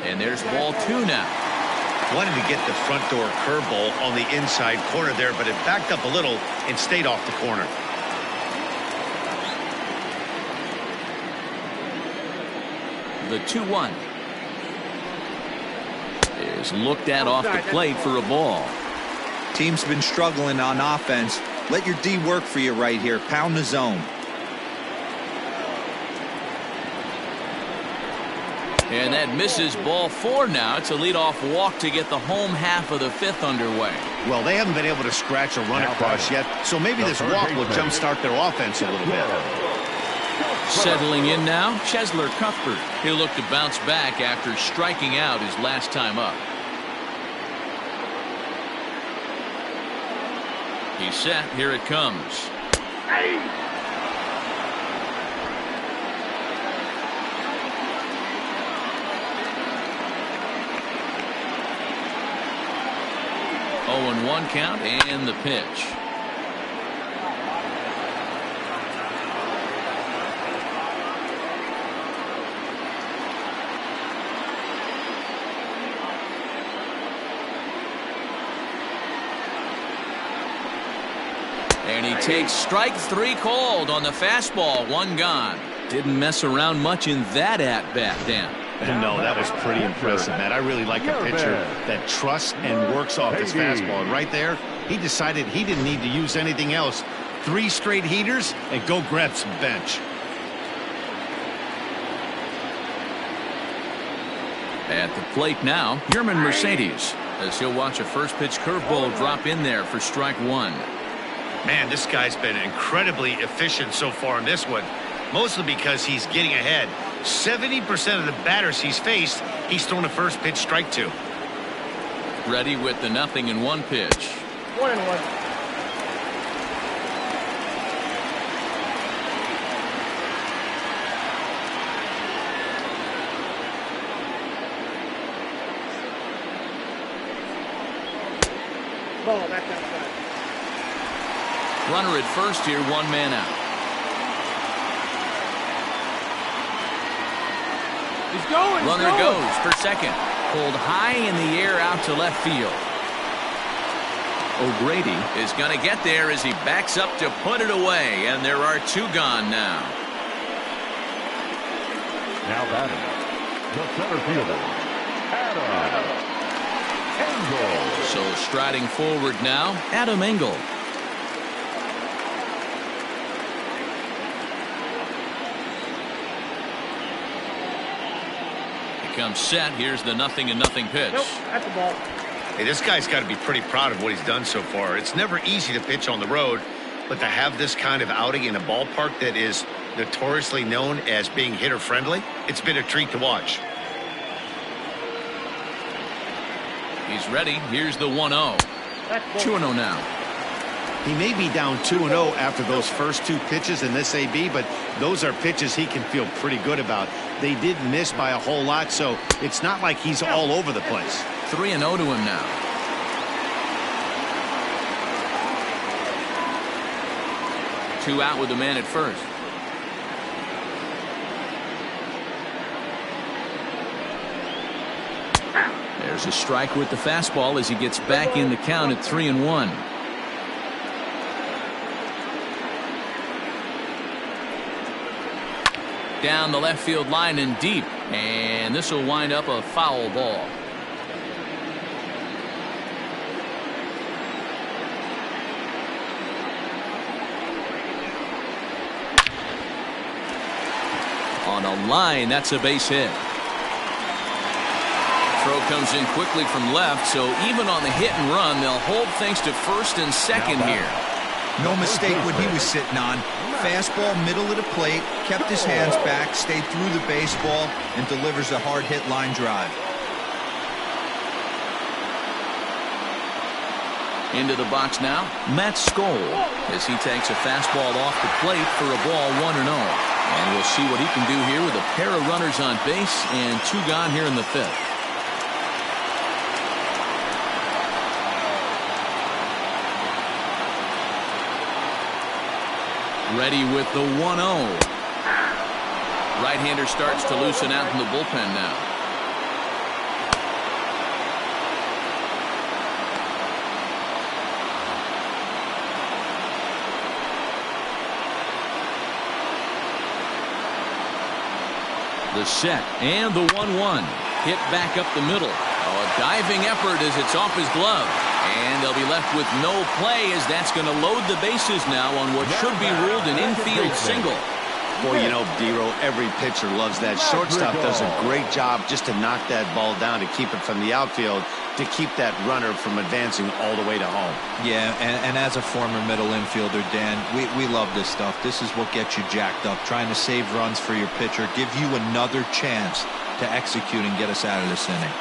And there's ball 2 now. Wanted to get the front door curveball on the inside corner there, but it backed up a little and stayed off the corner. The 2-1 is looked at off the plate for a ball. Team's been struggling on offense. Let your D work for you right here. Pound the zone. And that misses ball 4 now. It's a leadoff walk to get the home half of the 5th underway. Well, they haven't been able to scratch a run across yet, so maybe this walk will jumpstart their offense a little bit. Settling in now, Cheslor Cuthbert. He'll look to bounce back after striking out his last time up. He's set. Here it comes. Oh, 0-1 count and the pitch. And he takes strike 3 called on the fastball. 1 gone. Didn't mess around much in that at-bat, Dan. No, that was pretty impressive, Matt. I really like a pitcher that trusts and works off his fastball. And right there, he decided he didn't need to use anything else. 3 straight heaters and go grab some bench. At the plate now, Yermin Mercedes, as he'll watch a first pitch curveball drop in there for strike 1. Man, this guy's been incredibly efficient so far in this one, mostly because he's getting ahead. 70% of the batters he's faced, he's thrown a first pitch strike to. Ready with the 0-1 pitch. 1-1. Ball, that's outside. Runner at first here, 1 man out. He's going. Runner goes for second. Pulled high in the air out to left field. O'Grady is going to get there as he backs up to put it away, and there are 2 gone now. Now batting, the center fielder, Adam Engel. So striding forward now, Adam Engel. Comes set. Here's the 0-0 pitch. Nope, that's the ball. Hey, this guy's got to be pretty proud of what he's done so far. It's never easy to pitch on the road, but to have this kind of outing in a ballpark that is notoriously known as being hitter friendly, it's been a treat to watch. He's ready. Here's the 1-0. 2-0 now. He may be down 2-0 after those first 2 pitches in this AB, but those are pitches he can feel pretty good about. They did miss by a whole lot, so it's not like he's all over the place. 3-0 to him now. Two out with the man at first. There's a strike with the fastball as he gets back in the count at 3-1. Down the left field line and deep, and this will wind up a foul ball. On a line, that's a base hit. Throw comes in quickly from left, so even on the hit and run, they'll hold things to first and second here. No mistake what he was sitting on. Fastball, middle of the plate, kept his hands back, stayed through the baseball, and delivers a hard hit line drive. Into the box now, Matt Skoll, as he takes a fastball off the plate for a ball 1-0. And we'll see what he can do here with a pair of runners on base and two gone here in the fifth. Ready with the 1-0. Right-hander starts to loosen out in the bullpen now. The set and the 1-1. Hit back up the middle. Oh, a diving effort as it's off his glove. And they'll be left with no play as that's going to load the bases now on what should be ruled an infield single. Boy, you know, D-Row, every pitcher loves that. Shortstop does a great job just to knock that ball down to keep it from the outfield, to keep that runner from advancing all the way to home. Yeah, and as a former middle infielder, Dan, we love this stuff. This is what gets you jacked up, trying to save runs for your pitcher, give you another chance to execute and get us out of this inning.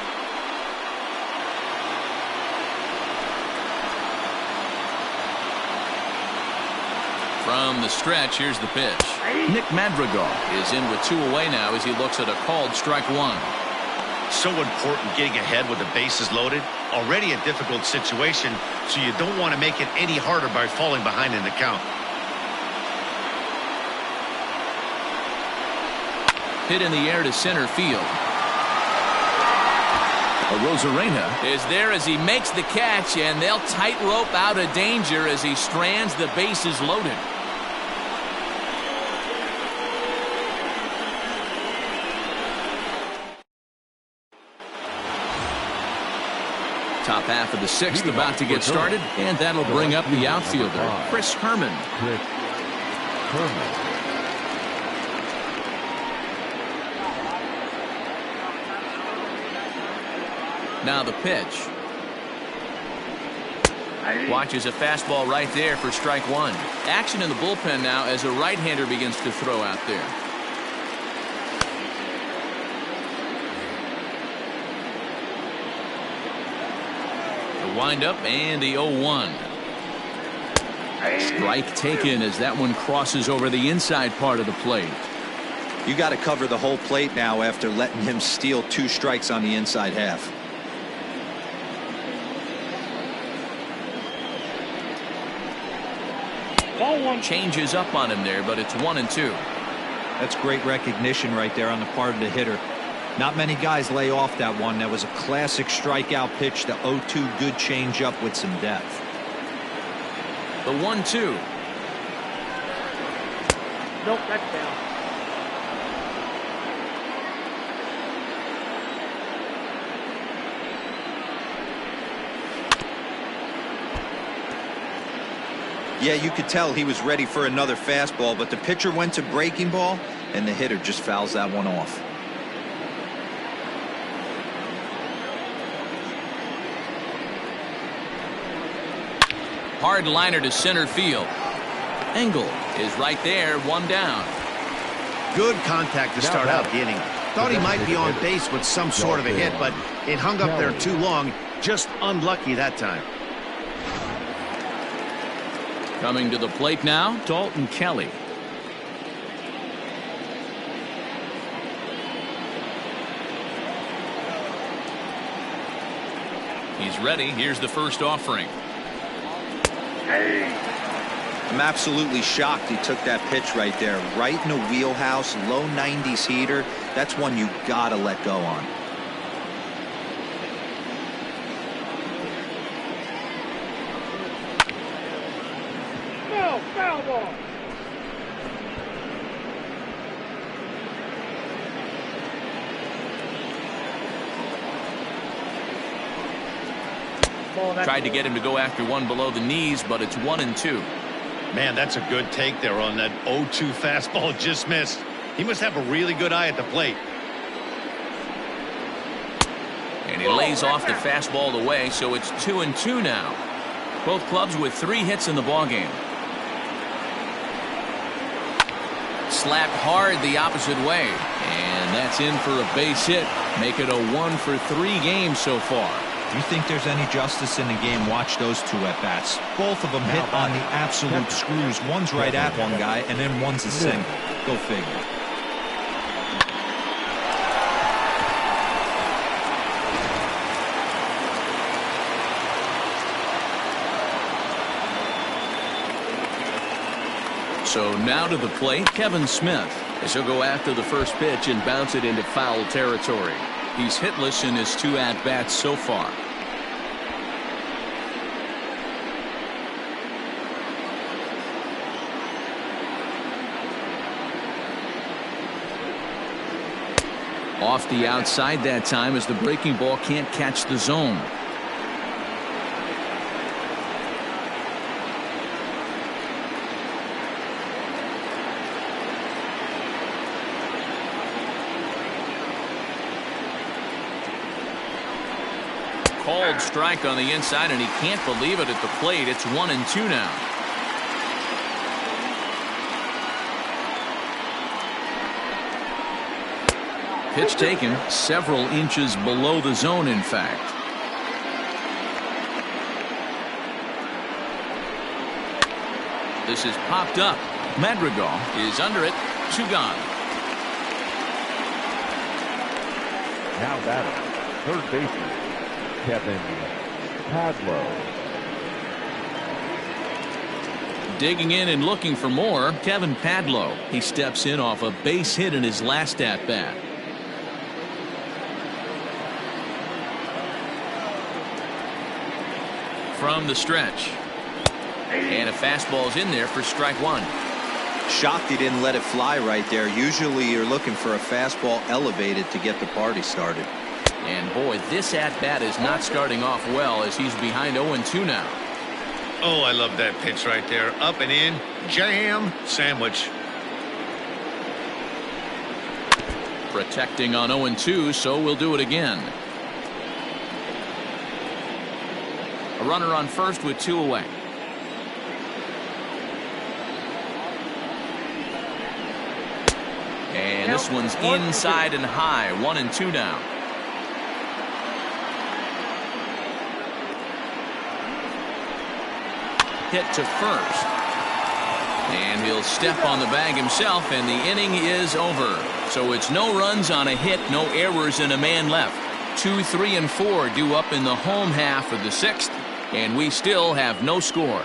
From the stretch, here's the pitch. Nick Madrigal is in with two away now as he looks at a called strike one. So important getting ahead with the bases loaded. Already a difficult situation, so you don't want to make it any harder by falling behind in the count. Hit in the air to center field. Arozarena is there as he makes the catch, and they'll tightrope out of danger as he strands the bases loaded. Top half of the sixth about to get started, and that'll bring up the outfielder, Chris Herman. Now the pitch. Watches a fastball right there for strike one. Action in the bullpen now as a right-hander begins to throw out there. Wind up and the 0-1. Strike taken as that one crosses over the inside part of the plate. You got to cover the whole plate now after letting him steal two strikes on the inside half. Ball one. Changes up on him there, but it's 1-2. That's great recognition right there on the part of the hitter. Not many guys lay off that one. That was a classic strikeout pitch. The 0-2 good changeup with some depth. The 1-2. Nope, that's down. Yeah, you could tell he was ready for another fastball, but the pitcher went to breaking ball, and the hitter just fouls that one off. Hard liner to center field. Engel is right there, one down. Good contact to start out the inning. Thought he might be on base with some sort of a hit, but it hung up there too long. Just unlucky that time. Coming to the plate now, Dalton Kelly. He's ready. Here's the first offering. I'm absolutely shocked he took that pitch right there. Right in the wheelhouse, low 90s heater. That's one you gotta let go on. No, foul ball. Tried to get him to go after one below the knees, but it's 1-2. Man, that's a good take there on that 0-2 fastball. Just missed. He must have a really good eye at the plate. And he lays off the fastball away, so it's 2-2 now. Both clubs with 3 hits in the ballgame. Slapped hard the opposite way, and that's in for a base hit. Make it a 1-for-3 game so far. You think there's any justice in the game? Watch those 2 at-bats. Both of them hit on the absolute screws. One's right at one guy, and then one's a single. Go figure. So now to the plate, Kevin Smith, as he'll go after the first pitch and bounce it into foul territory. He's hitless in his 2 at-bats so far. Off the outside that time as the breaking ball can't catch the zone. Called strike on the inside, and he can't believe it at the plate. It's 1-2 now. Pitch taken several inches below the zone, in fact. This is popped up. Madrigal is under it. 2 gone. Now batting, third baseman, Kevin Padlo. Digging in and looking for more, Kevin Padlo. He steps in off a base hit in his last at-bat. From the stretch. And a fastball's in there for strike 1. Shocked he didn't let it fly right there. Usually you're looking for a fastball elevated to get the party started. And boy, this at-bat is not starting off well as he's behind 0-2 now. Oh, I love that pitch right there. Up and in. Jam. Sandwich. Protecting on 0-2, so we'll do it again. A runner on first with 2 away. And this one's inside and high. 1-2 now. Hit to first. And he'll step on the bag himself, and the inning is over. So it's no runs on a hit, no errors, and a man left. 2, 3, and 4 due up in the home half of the 6th, and we still have no score.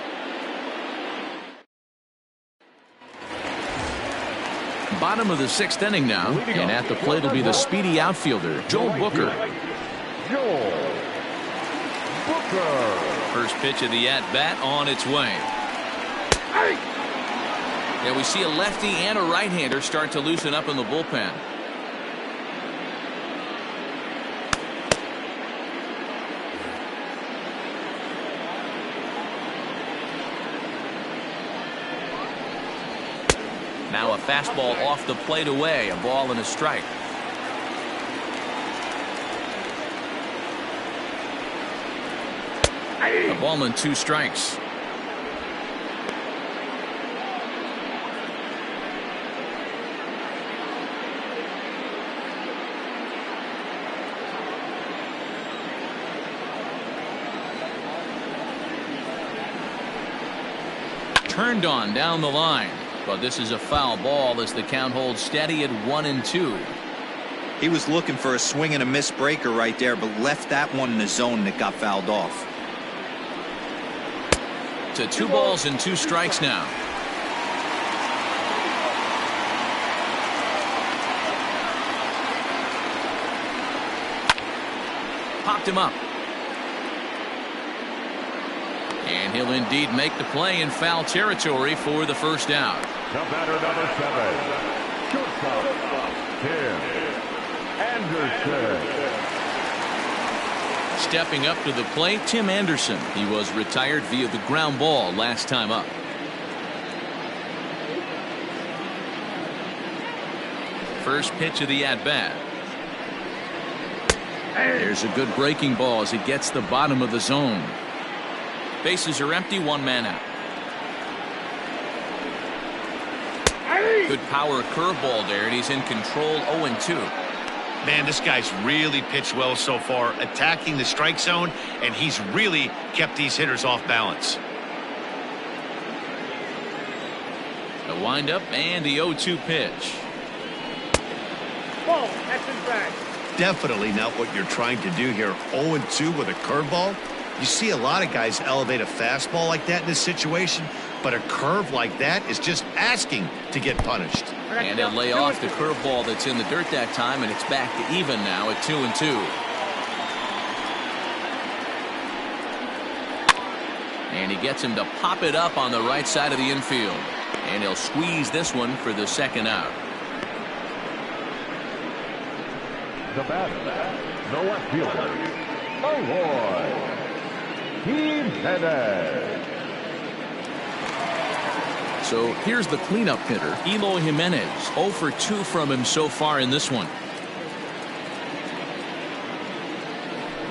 Bottom of the 6th inning now, and at the plate will be the speedy outfielder, Joel Booker. Joel Booker. First pitch of the at-bat on its way. And we see a lefty and a right-hander start to loosen up in the bullpen. Now a fastball off the plate away, a ball and a strike. A ball and 2 strikes. Turned on down the line, but this is a foul ball as the count holds steady at 1-2. He was looking for a swing and a miss breaker right there, but left that one in the zone that got fouled off. To 2 balls and 2 strikes now. Popped him up. And he'll indeed make the play in foul territory for the first out. The batter, number 7. Shortstop, Tim Anderson. Stepping up to the plate, Tim Anderson. He was retired via the ground ball last time up. First pitch of the at-bat. There's a good breaking ball as it gets the bottom of the zone. Bases are empty, 1 man out. Good power curveball there, and he's in control, 0-2. Man, this guy's really pitched well so far, attacking the strike zone, and he's really kept these hitters off balance. The windup and the 0-2 pitch. Ball, action back. Definitely not what you're trying to do here. 0-2 with a curveball. You see a lot of guys elevate a fastball like that in this situation, but a curve like that is just asking to get punished. And he'll lay off the curveball that's in the dirt that time, and it's back to even now at 2-2. And he gets him to pop it up on the right side of the infield. And he'll squeeze this one for the second out. The batter, the left fielder, Eloy Jimenez. So here's the cleanup hitter, Eloy Jimenez. 0 for 2 from him so far in this one.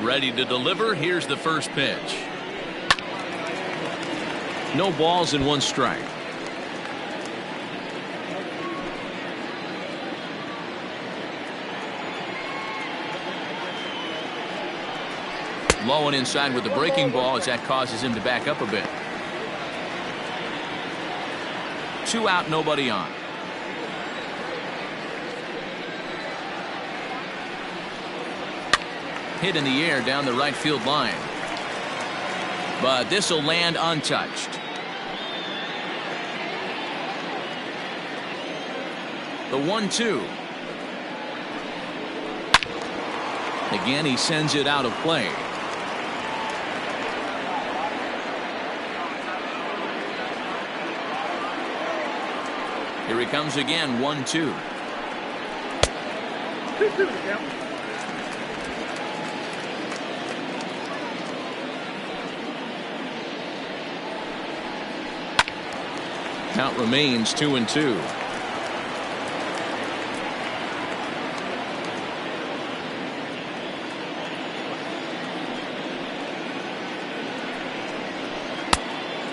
Ready to deliver. Here's the first pitch. No balls and 1 strike. Low and inside with the breaking ball as that causes him to back up a bit. 2 out, nobody on. Hit in the air down the right field line. But this will land untouched. The 1-2. Again, he sends it out of play. Here he comes again, 1-2. 2-2 count. Count remains 2-2.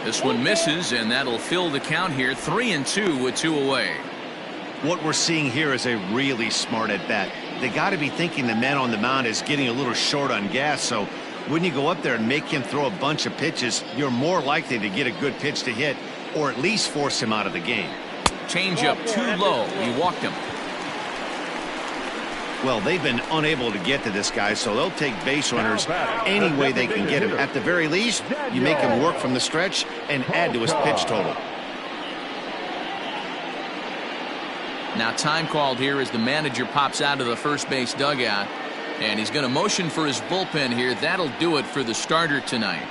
This one misses, and that'll fill the count here. 3-2 with 2 away. What we're seeing here is a really smart at bat. They got to be thinking the man on the mound is getting a little short on gas, so when you go up there and make him throw a bunch of pitches, you're more likely to get a good pitch to hit or at least force him out of the game. Change up too low. He walked him. Well, they've been unable to get to this guy, so they'll take base runners any way they can get him. At the very least, you make him work from the stretch and add to his pitch total. Now time called here as the manager pops out of the first base dugout, and he's going to motion for his bullpen here. That'll do it for the starter tonight.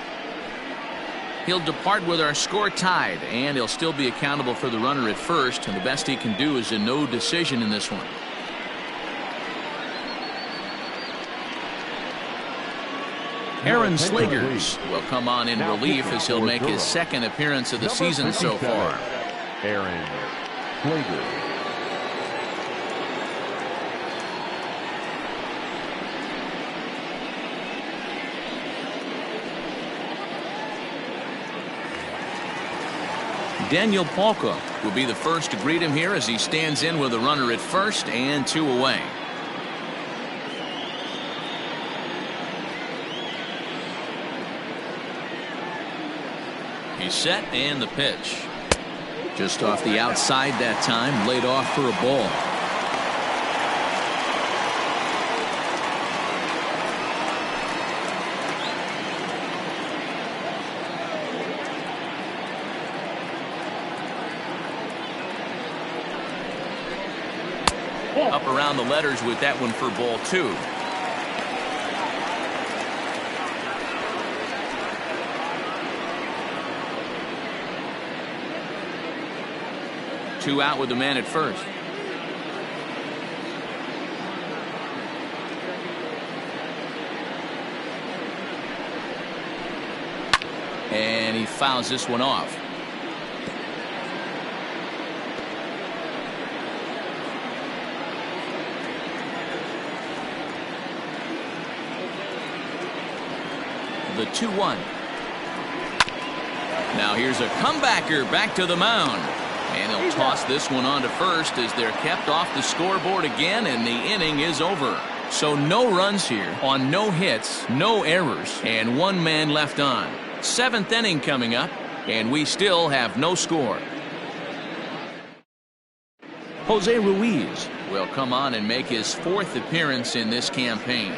He'll depart with our score tied, and he'll still be accountable for the runner at first, and the best he can do is a no decision in this one. Aaron Slegers will come on in relief as he'll make his second appearance of the season so far. Aaron Slegers. Daniel Palka will be the first to greet him here as he stands in with a runner at first and 2 away. He's set, and the pitch. Just off the outside that time, laid off for a ball. Up around the letters with that one for ball 2. Two out with the man at first. And he fouls this one off. The 2-1. Now here's a comebacker back to the mound. And he'll toss this one on to first as they're kept off the scoreboard again, and the inning is over. So no runs here on no hits, no errors, and one man left on. 7th inning coming up, and we still have no score. Jose Ruiz will come on and make his 4th appearance in this campaign.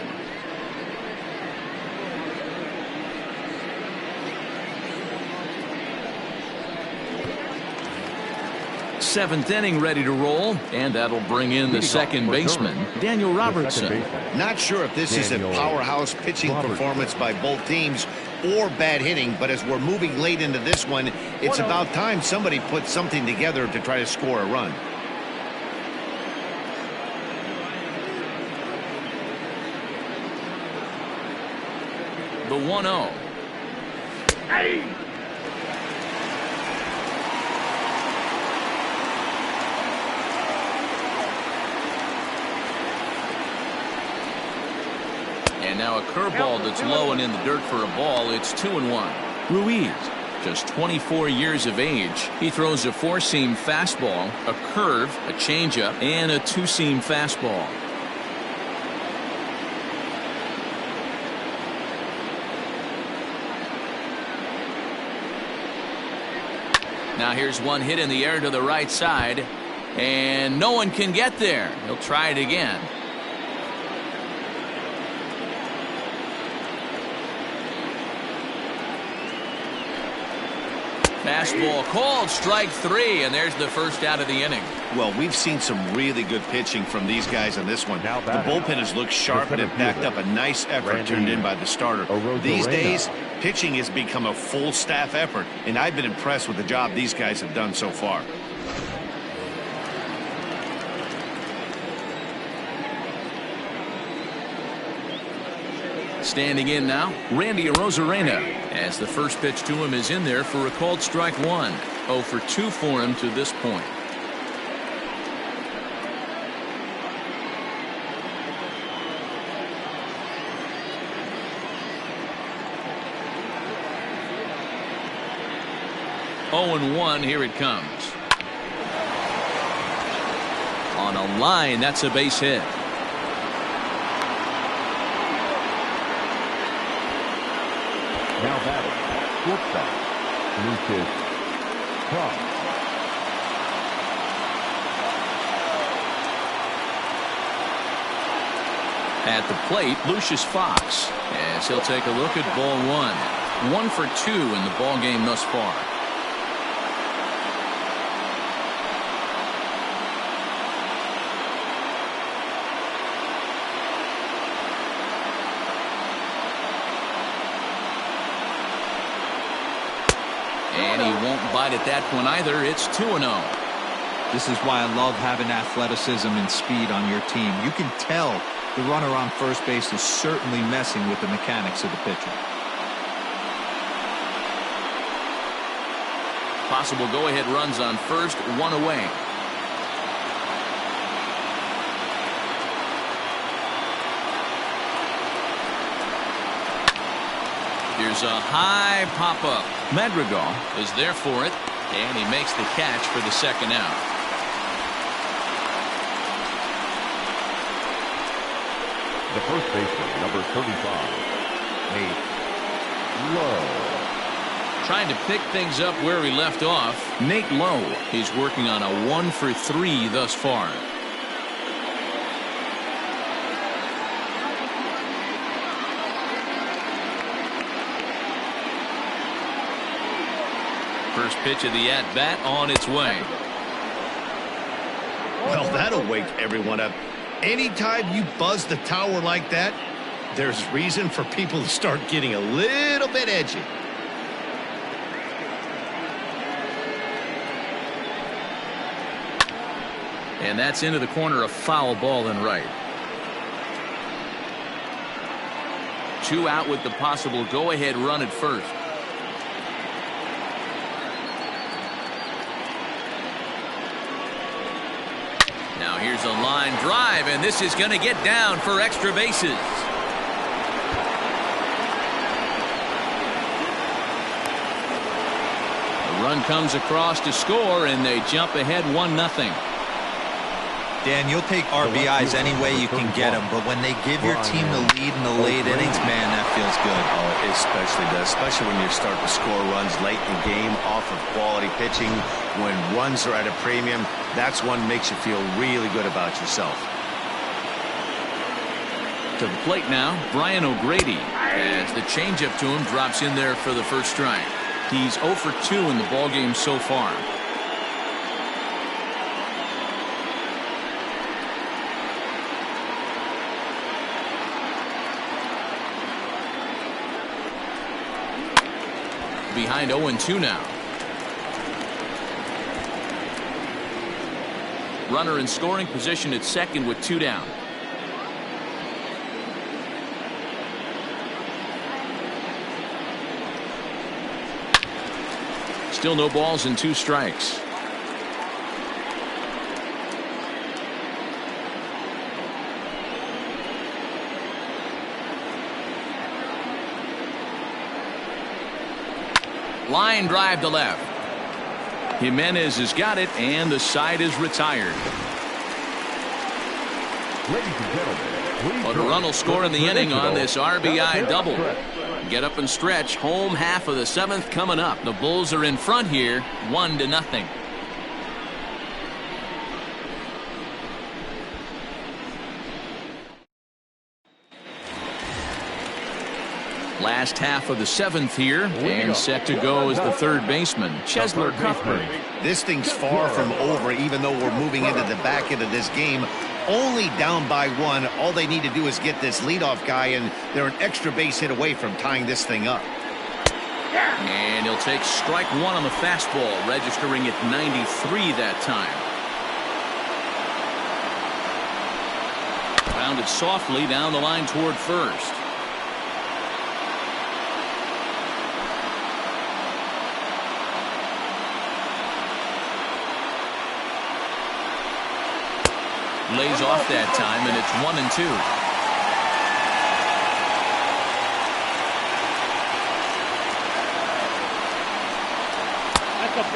7th inning ready to roll, and that'll bring in the second baseman, Daniel Robertson. Not sure if this is a powerhouse pitching performance by both teams or bad hitting, but as we're moving late into this one, it's about time somebody put something together to try to score a run. The 1-0. Hey! And now a curveball that's low and in the dirt for a ball. It's 2-1. Ruiz, just 24 years of age. He throws a 4-seam fastball, a curve, a changeup, and a 2-seam fastball. Now here's one hit in the air to the right side, and no one can get there. He'll try it again. Fastball called, strike 3, and there's the first out of the inning. Well, we've seen some really good pitching from these guys on this one. The bullpen has looked sharp and it backed up a nice effort turned in by the starter. These days, pitching has become a full staff effort, and I've been impressed with the job these guys have done so far. Standing in now, Randy Arozarena, as the first pitch to him is in there for a called strike 1. 0 for 2 for him to this point. Oh and 1, here it comes. On a line, that's a base hit. Now batting, shortstop, Lucius Fox. At the plate, Lucius Fox, as he'll take a look at ball 1. 1 for 2 in the ball game thus far. And he won't bite at that one either. It's 2-0. This is why I love having athleticism and speed on your team. You can tell the runner on first base is certainly messing with the mechanics of the pitcher. Possible go-ahead runs on first, 1 away. Here's a high pop-up. Madrigal is there for it, and he makes the catch for the second out. The first baseman, number 35, Nate Lowe. Trying to pick things up where he left off, Nate Lowe is working on a 1 for 3 thus far. First pitch of the at-bat on its way. Well, that That'll wake everyone up. Anytime you buzz the tower like that, there's reason for people to start getting a little bit edgy. And that's into the corner, a foul ball and right. 2 out with the possible go-ahead run at first. Now here's a line drive, and this is going to get down for extra bases. The run comes across to score, and they jump ahead 1-0. Dan, you'll take RBIs any way you can get them, but when they give your team the lead in the late innings, man, that feels good. Oh, it especially does, especially when you're starting to score runs late in the game off of quality pitching. When runs are at a premium, that's one makes you feel really good about yourself. To the plate now, Brian O'Grady, as the changeup to him drops in there for the first strike. He's 0 for 2 in the ballgame so far. Behind 0-2 now. Runner in scoring position at second with 2 down. Still no balls and 2 strikes. Line drive to left. Jimenez has got it, and the side is retired. Ladies and gentlemen, But a run will score in the inning on this RBI double. Get up and stretch. Home half of the 7th coming up. The Bulls are in front here, 1-0. Last half of the 7th here, and set to go is the third baseman, Cheslor Cuthbert. This thing's far from over, even though we're moving into the back end of this game. Only down by 1. All they need to do is get this leadoff guy, and they're an extra base hit away from tying this thing up. And he'll take strike 1 on the fastball, registering at 93 that time. Grounded softly down the line toward first. Lays off that time, and it's 1-2.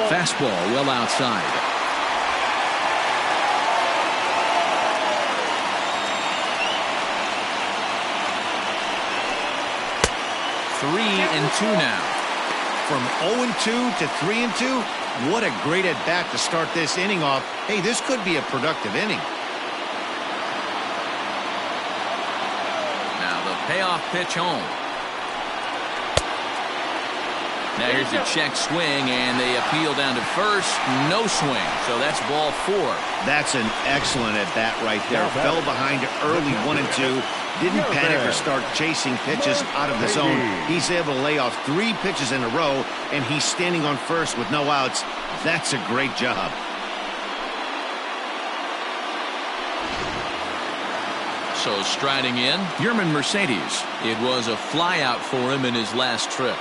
Fastball well outside. Three and 2 now. From 0-2 to 3-2, what a great at bat to start this inning off. Hey, this could be a productive inning. Payoff pitch home. Now here's a check swing, and they appeal down to first. No swing, so that's ball 4. That's an excellent at bat right there. Fell behind early 1-2. Didn't panic or start chasing pitches out of the zone. He's able to lay off 3 pitches in a row, and he's standing on first with no outs. That's a great job. So striding in, Yermin Mercedes. It was a flyout for him in his last trip.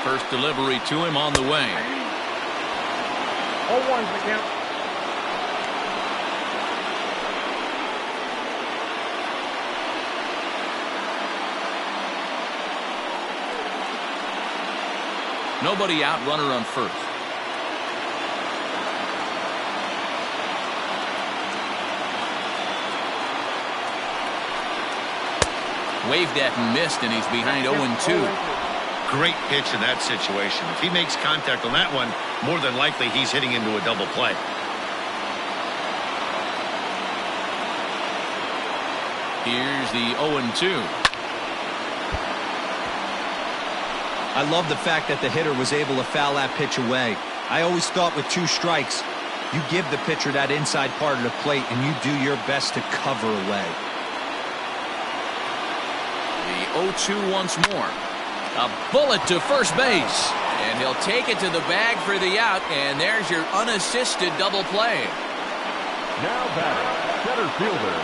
First delivery to him on the way. 0-1's the count. Nobody out, runner on first. Waved at and missed, and he's behind 0-2. Great pitch in that situation. If he makes contact on that one, more than likely he's hitting into a double play. Here's the 0-2. I love the fact that the hitter was able to foul that pitch away. I always thought with 2 strikes, you give the pitcher that inside part of the plate and you do your best to cover away. The 0-2 once more. A bullet to first base. And he'll take it to the bag for the out, and there's your unassisted double play. Now batting, center fielder,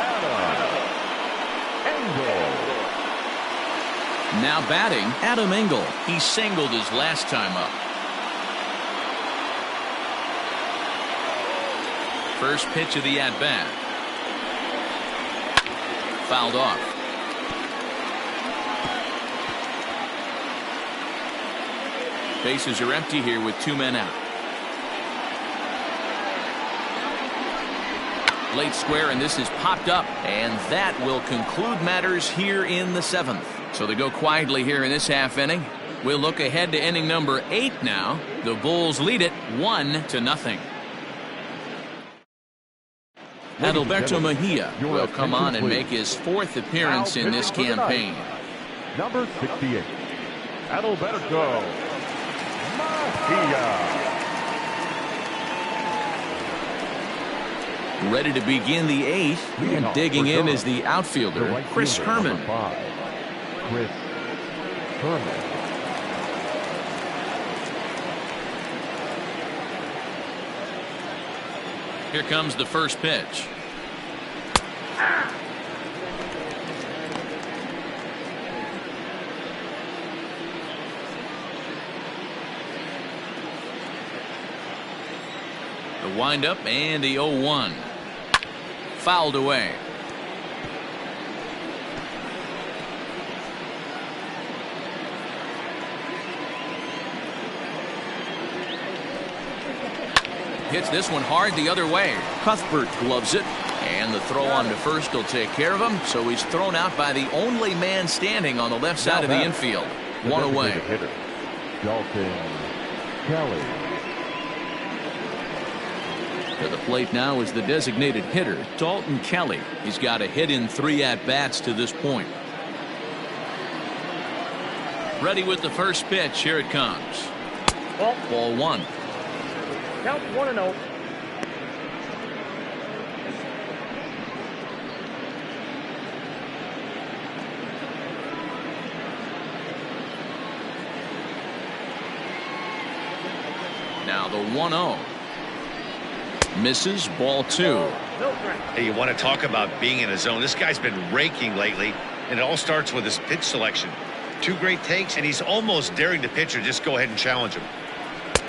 Adam Engel. Now batting, Adam Engel. He singled his last time up. First pitch of the at-bat. Fouled off. Bases are empty here with 2 men out. Late square, and this is popped up, and that will conclude matters here in the 7th. So they go quietly here in this half inning. We'll look ahead to inning number 8 now. The Bulls lead it 1-0. Adalberto Mejia will come on and make his 4th appearance in this campaign. Number 68, Adalberto Mejia. Ready to begin the 8th, and digging in is the outfielder, Chris Herman. Chris Herman. Here comes the first pitch. The windup and the 0-1. Fouled away. Hits this one hard the other way. Cuthbert gloves it, and the throw on to first will take care of him. So he's thrown out by the only man standing on the left side of the infield. 1 away. Hitter, Dalton Kelly. To the plate now is the designated hitter, Dalton Kelly. He's got a hit in 3 at-bats to this point. Ready with the first pitch. Here it comes. Ball 1. Count 1-0. Now the 1-0. Misses. Ball 2. Hey, you want to talk about being in a zone? This guy's been raking lately, and it all starts with his pitch selection. 2 great takes, and he's almost daring the pitcher just go ahead and challenge him.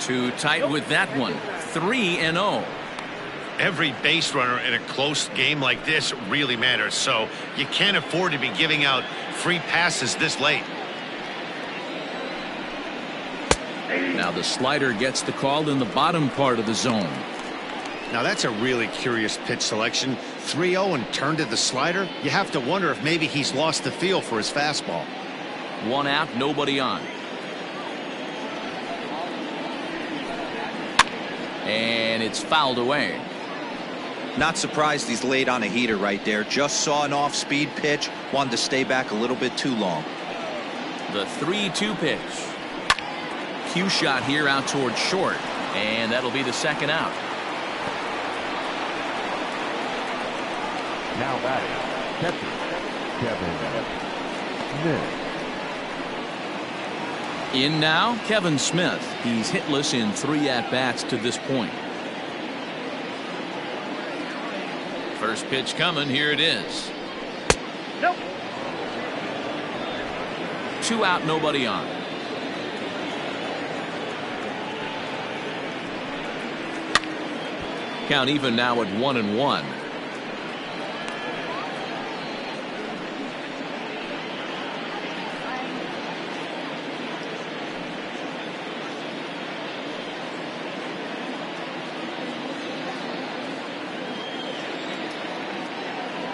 Too tight with that one. 3-0. Every base runner in a close game like this really matters, so you can't afford to be giving out free passes this late. Now the slider gets the call in the bottom part of the zone. Now that's a really curious pitch selection. 3-0 and turned to the slider. You have to wonder if maybe he's lost the feel for his fastball. 1 out, nobody on. And it's fouled away. Not surprised he's laid on a heater right there. Just saw an off-speed pitch. Wanted to stay back a little bit too long. The 3-2 pitch. Cue shot here out towards short. And that'll be the 2nd out. Now batting, catcher Kevin Smith. In now, Kevin Smith. He's hitless in 3 at-bats to this point. First pitch coming. Here it is. Nope. 2 out, nobody on. Count even now at 1-1.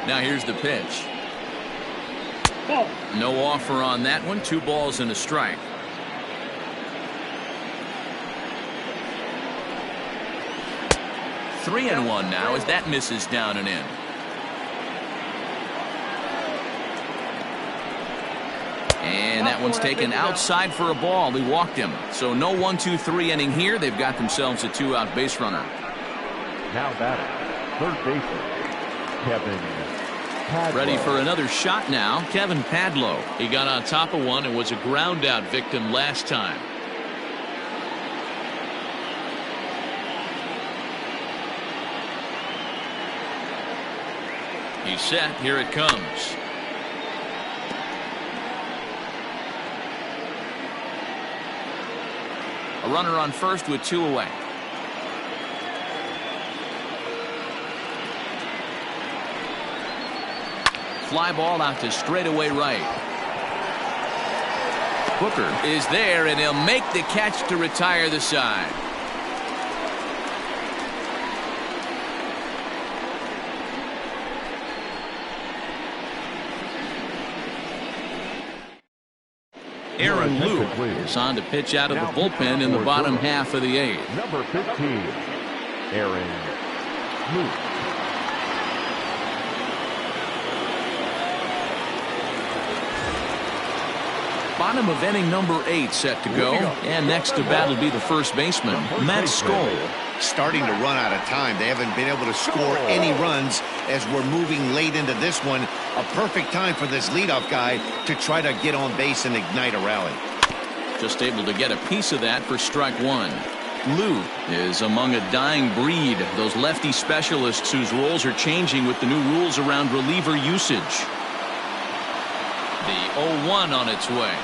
Now here's the pitch. Ball. No offer on that one. 2 balls and a strike. Three and 1 now as that misses down and in. And that one's taken outside for a ball. He walked him. So no 1-2-3 inning here. They've got themselves a 2-out base runner. Now batting, third baseman, Kevin Padlo. Ready for another shot now, Kevin Padlo. He got on top of one and was a ground out victim last time. He's set. Here it comes. A runner on first with 2 away. Fly ball out to straightaway right. Booker is there, and he'll make the catch to retire the side. Aaron Luke is on to pitch out of the bullpen in the bottom half of the 8th. Number 15, Aaron Luke. Bottom of inning number 8 set to go. And next to bat will be the first baseman, Matt Skoll. Starting to run out of time. They haven't been able to score any runs as we're moving late into this one. A perfect time for this leadoff guy to try to get on base and ignite a rally. Just able to get a piece of that for strike 1. Lou is among a dying breed, those lefty specialists whose roles are changing with the new rules around reliever usage. The 0-1 on its way.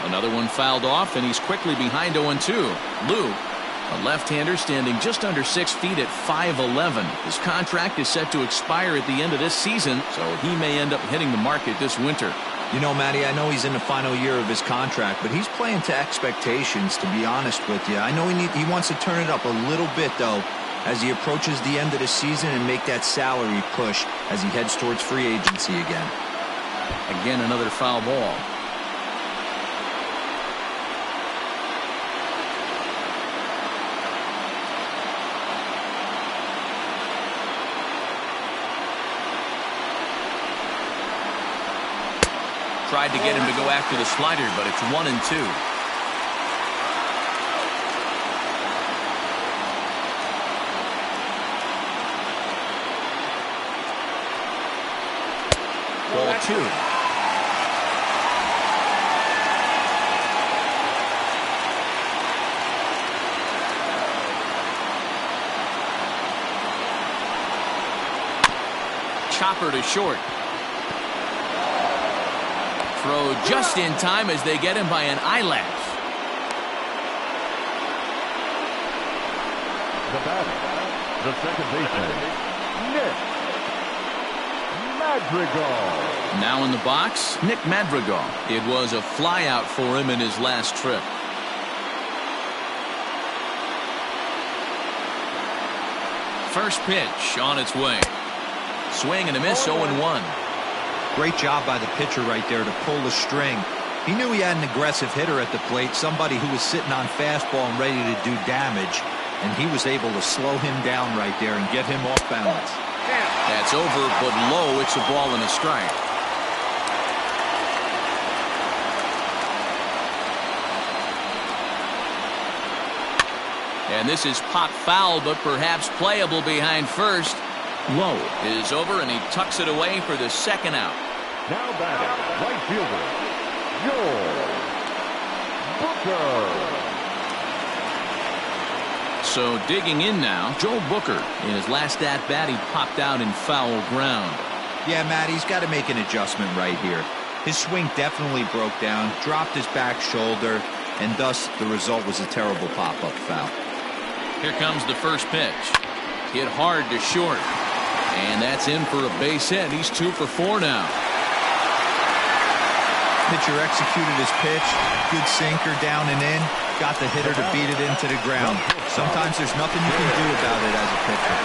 Another one fouled off, and he's quickly behind 0-2. Lou, a left-hander standing just under 6 feet at 5'11". His contract is set to expire at the end of this season, so he may end up hitting the market this winter. You know, Matty, I know he's in the final year of his contract, but he's playing to expectations, to be honest with you. I know he wants to turn it up a little bit, though, as he approaches the end of the season and make that salary push as he heads towards free agency again. Again, another foul ball. Tried to get him to go after the slider, but it's 1-2. Ball 2. Chopper to short. Throw just in time as they get him by an eyelash. The batter, the second baseman, Nick Madrigal. Now in the box, Nick Madrigal. It was a flyout for him in his last trip. First pitch on its way. Swing and a miss, 0-1. Great job by the pitcher right there to pull the string. He knew he had an aggressive hitter at the plate, somebody who was sitting on fastball and ready to do damage, and he was able to slow him down right there and get him off balance. That's over, but low. It's a ball and a strike. And this is pop foul, but perhaps playable behind first. Low is over, and he tucks it away for the second out. Now batting, right fielder, Joe Booker. So digging in now, Joe Booker. In his last at-bat, he popped out in foul ground. Yeah, Matt, he's got to make an adjustment right here. His swing definitely broke down, dropped his back shoulder, and thus the result was a terrible pop-up foul. Here comes the first pitch. Hit hard to short. And that's in for a base hit. He's 2 for 4 now. Pitcher executed his pitch. Good sinker down and in. Got the hitter to beat it into the ground. Sometimes there's nothing you can do about it as a pitcher.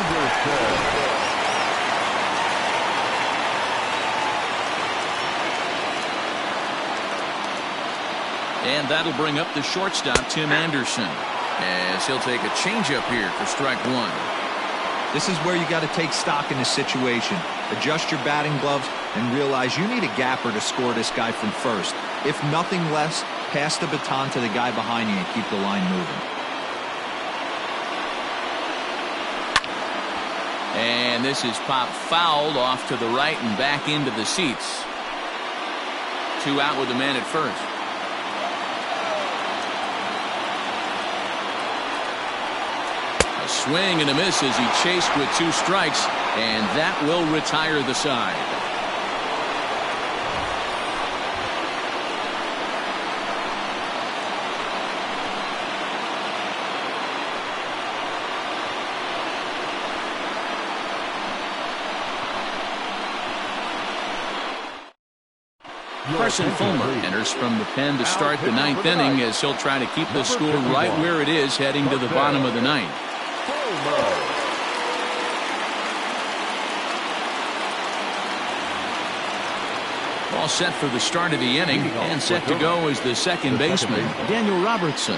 And that'll bring up the shortstop, Tim Anderson, as he'll take a changeup here for strike 1. This is where you got to take stock in the situation. Adjust your batting gloves and realize you need a gapper to score this guy from first. If nothing less, pass the baton to the guy behind you and keep the line moving. And this is popped fouled off to the right and back into the seats. 2 out with the man at first. A swing and a miss as he chased with 2 strikes, and that will retire the side. Carson Fulmer enters from the pen to start the 9th inning as he'll try to keep the score right where it is heading to the bottom of the 9th. All set for the start of the inning and set to go is the second baseman, Daniel Robertson.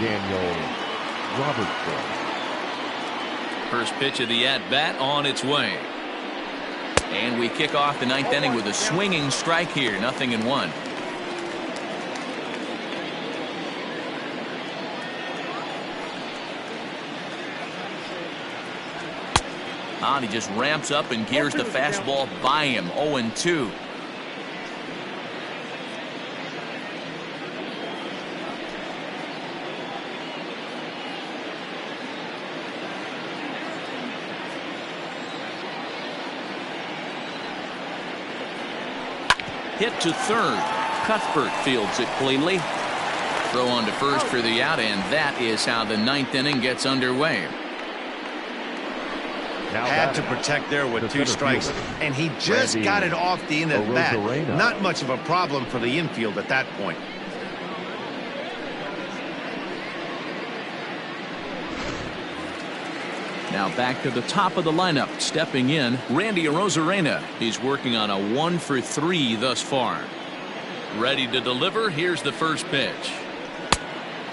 First pitch of the at-bat on its way. And we kick off the 9th inning with a swinging strike here, 0-1. He just ramps up and gears the fastball by him. 0-2. Hit to third. Cuthbert fields it cleanly. Throw on to first for the out, and that is how the 9th inning gets underway. Had to protect there with 2 strikes, and he just got it off the end of the bat. Not much of a problem for the infield at that point. Now back to the top of the lineup. Stepping in, Randy Arozarena. He's working on a 1-for-3 thus far. Ready to deliver. Here's the first pitch.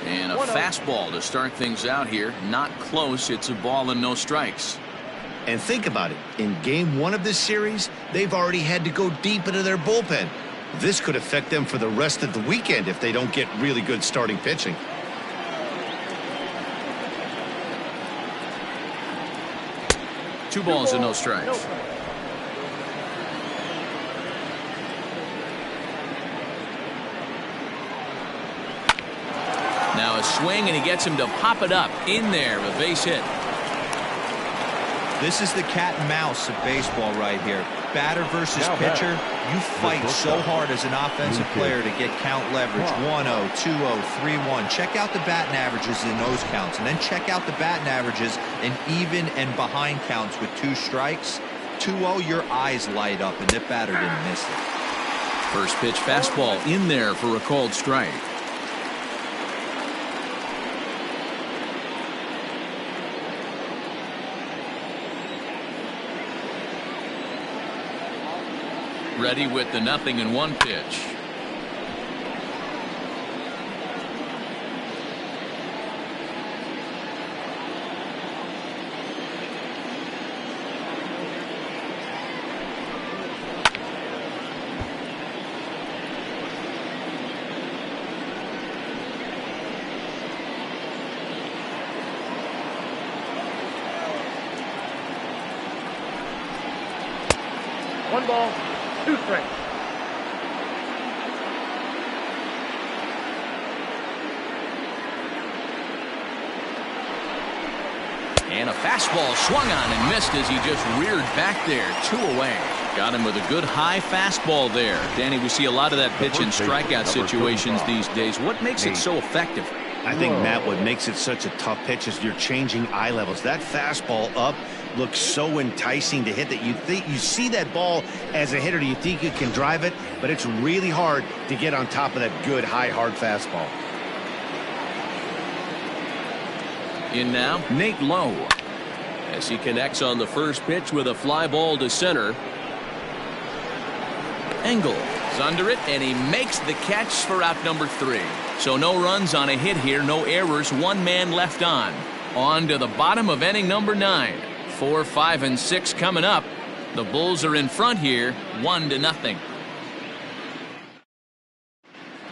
And a fastball to start things out here. Not close. It's a ball and no strikes. And think about it. In game 1 of this series, they've already had to go deep into their bullpen. This could affect them for the rest of the weekend if they don't get really good starting pitching. Two balls and no strikes. Now a swing, and he gets him to pop it up in there, a base hit. This is the cat and mouse of baseball right here. Batter versus pitcher. You fight so hard as an offensive player to get count leverage. 1-0, 2-0, 3-1. Check out the batting averages in those counts, and then check out the batting averages in even and behind counts with 2 strikes. 2-0, your eyes light up, and the batter didn't miss it. First pitch fastball in there for a called strike. Ready with the 0-1 pitch. One ball, 2 strikes. And a fastball swung on and missed as he just reared back there. 2 away. Got him with a good high fastball there. Danny, we see a lot of that pitch in strikeout situations these days. What makes it so effective? I think, Matt, what makes it such a tough pitch is you're changing eye levels. That fastball up looks so enticing to hit that you see that ball as a hitter, you think you can drive it, but it's really hard to get on top of that good high hard fastball. In now, Nate Lowe, as he connects on the first pitch with a fly ball to center. Engel is under it, and he makes the catch for out number 3. So no runs on a hit here, no errors, 1 man left on. On to the bottom of inning number 9. 4, 5, and 6 coming up. The Bulls are in front here, 1-0.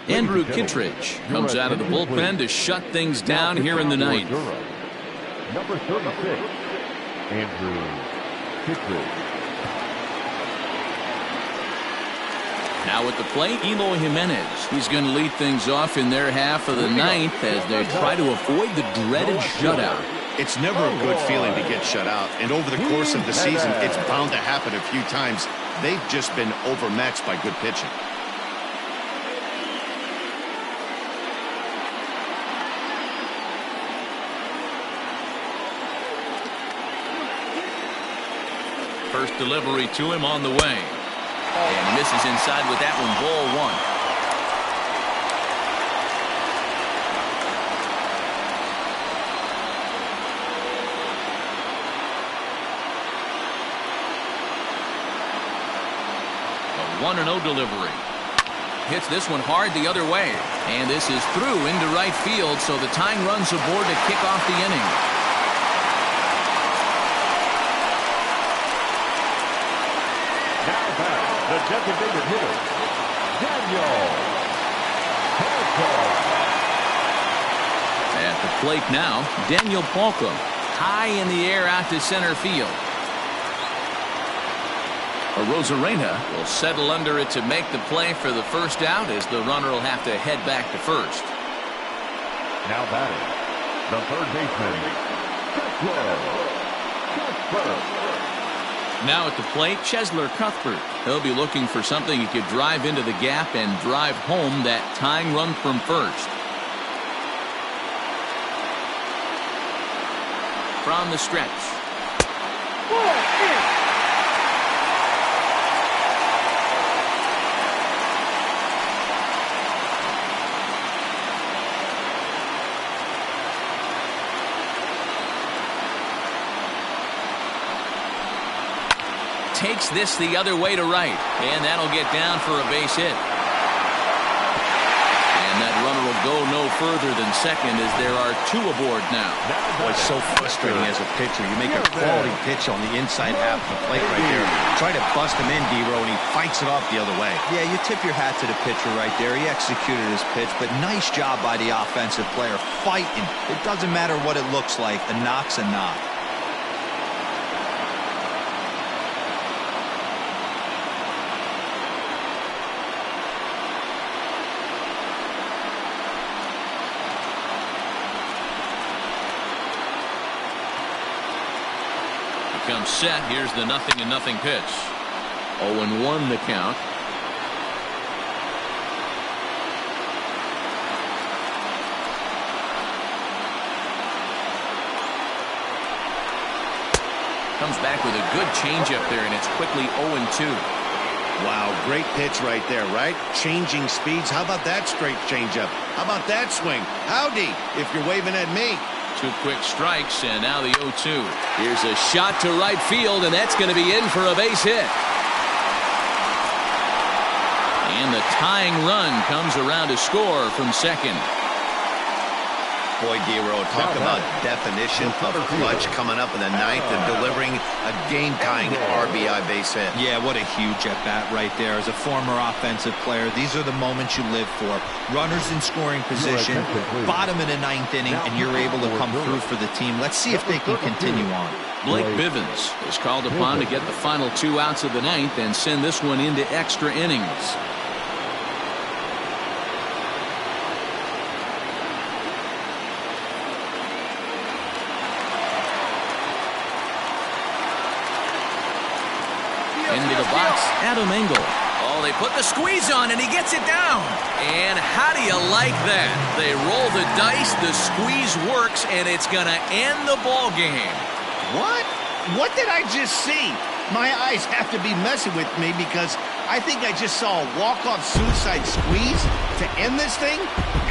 Andrew Kittredge comes out of the bullpen to shut things down here in the ninth. Number 36, Andrew Kittredge. Now at the plate, Eloy Jimenez. He's going to lead things off in their half of the ninth as they try to avoid the dreaded shutout. It's never a good feeling to get shut out, and over the course of the season, it's bound to happen a few times. They've just been overmatched by good pitching. First delivery to him on the way. And misses inside with that one, ball 1. A 1-0 delivery. Hits this one hard the other way. And this is through into right field, so the tying run's aboard to kick off the inning. The designated hitter, Daniel Palka. At the plate now, Daniel Palka. High in the air out to center field. Arozarena will settle under it to make the play for the first out as the runner will have to head back to first. Now batting, the third baseman, Cuthbert. Now at the plate, Cheslor Cuthbert. He'll be looking for something he could drive into the gap and drive home that tying run from first. From the stretch. Takes this the other way to right, and that'll get down for a base hit. And that runner will go no further than second as there are 2 aboard now. Boy, it's so frustrating as a pitcher. You make a quality pitch on the inside half of the plate right there. Try to bust him in, D-Row, and he fights it off the other way. Yeah, you tip your hat to the pitcher right there. He executed his pitch, but nice job by the offensive player fighting. It doesn't matter what it looks like. A knock's a knock. Comes set. Here's the 0-0 pitch. 0-1 the count. Comes back with a good changeup there, and it's quickly 0-2. Wow, great pitch right there, right? Changing speeds. How about that straight changeup? How about that swing? Howdy, if you're waving at me. 2 quick strikes, and now the 0-2. Here's a shot to right field, and that's going to be in for a base hit. And the tying run comes around to score from second. Boy, D-Row, talk about definition of clutch coming up in the ninth and delivering a game-tying RBI base hit. Yeah, what a huge at-bat right there. As a former offensive player, these are the moments you live for. Runners in scoring position, bottom of the ninth inning, and you're able to come through for the team. Let's see if they can continue on. Blake Bivens is called upon to get the final 2 outs of the ninth and send this one into extra innings. Into the box, Adam Engel. Oh, they put the squeeze on, and he gets it down. And how do you like that? They roll the dice, the squeeze works, and it's going to end the ball game. What? What did I just see? My eyes have to be messing with me because I think I just saw a walk-off suicide squeeze to end this thing.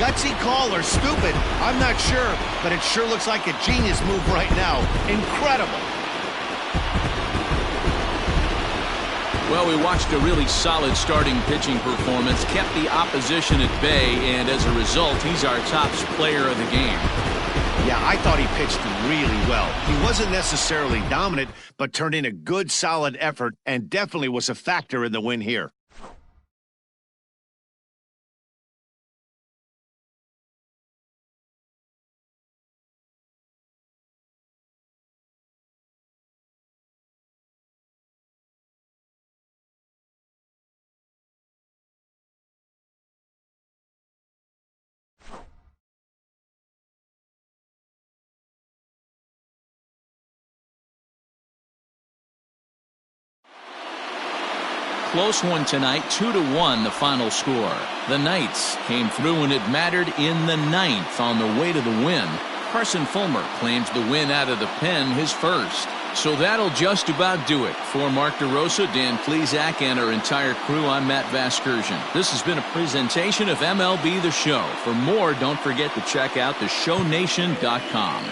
Gutsy call or stupid, I'm not sure, but it sure looks like a genius move right now. Incredible. Well, we watched a really solid starting pitching performance, kept the opposition at bay, and as a result, he's our top player of the game. Yeah, I thought he pitched really well. He wasn't necessarily dominant, but turned in a good, solid effort and definitely was a factor in the win here. Close one tonight, 2-1 the final score. The Knights came through when it mattered in the 9th on the way to the win. Carson Fulmer claims the win out of the pen, his first. So that'll just about do it. For Mark DeRosa, Dan Plesac, and our entire crew, I'm Matt Vasgersian. This has been a presentation of MLB The Show. For more, don't forget to check out theshownation.com.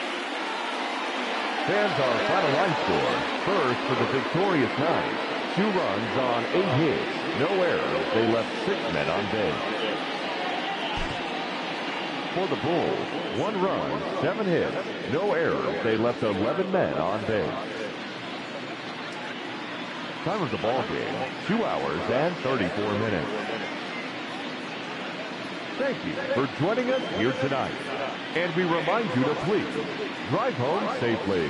Fans, our final line score. First for the victorious Knights. 2 runs on 8 hits, no errors. They left 6 men on base. For the Bulls, 1 run, 7 hits, no errors. They left 11 men on base. Time of the ball game, 2 hours and 34 minutes. Thank you for joining us here tonight. And we remind you to please drive home safely.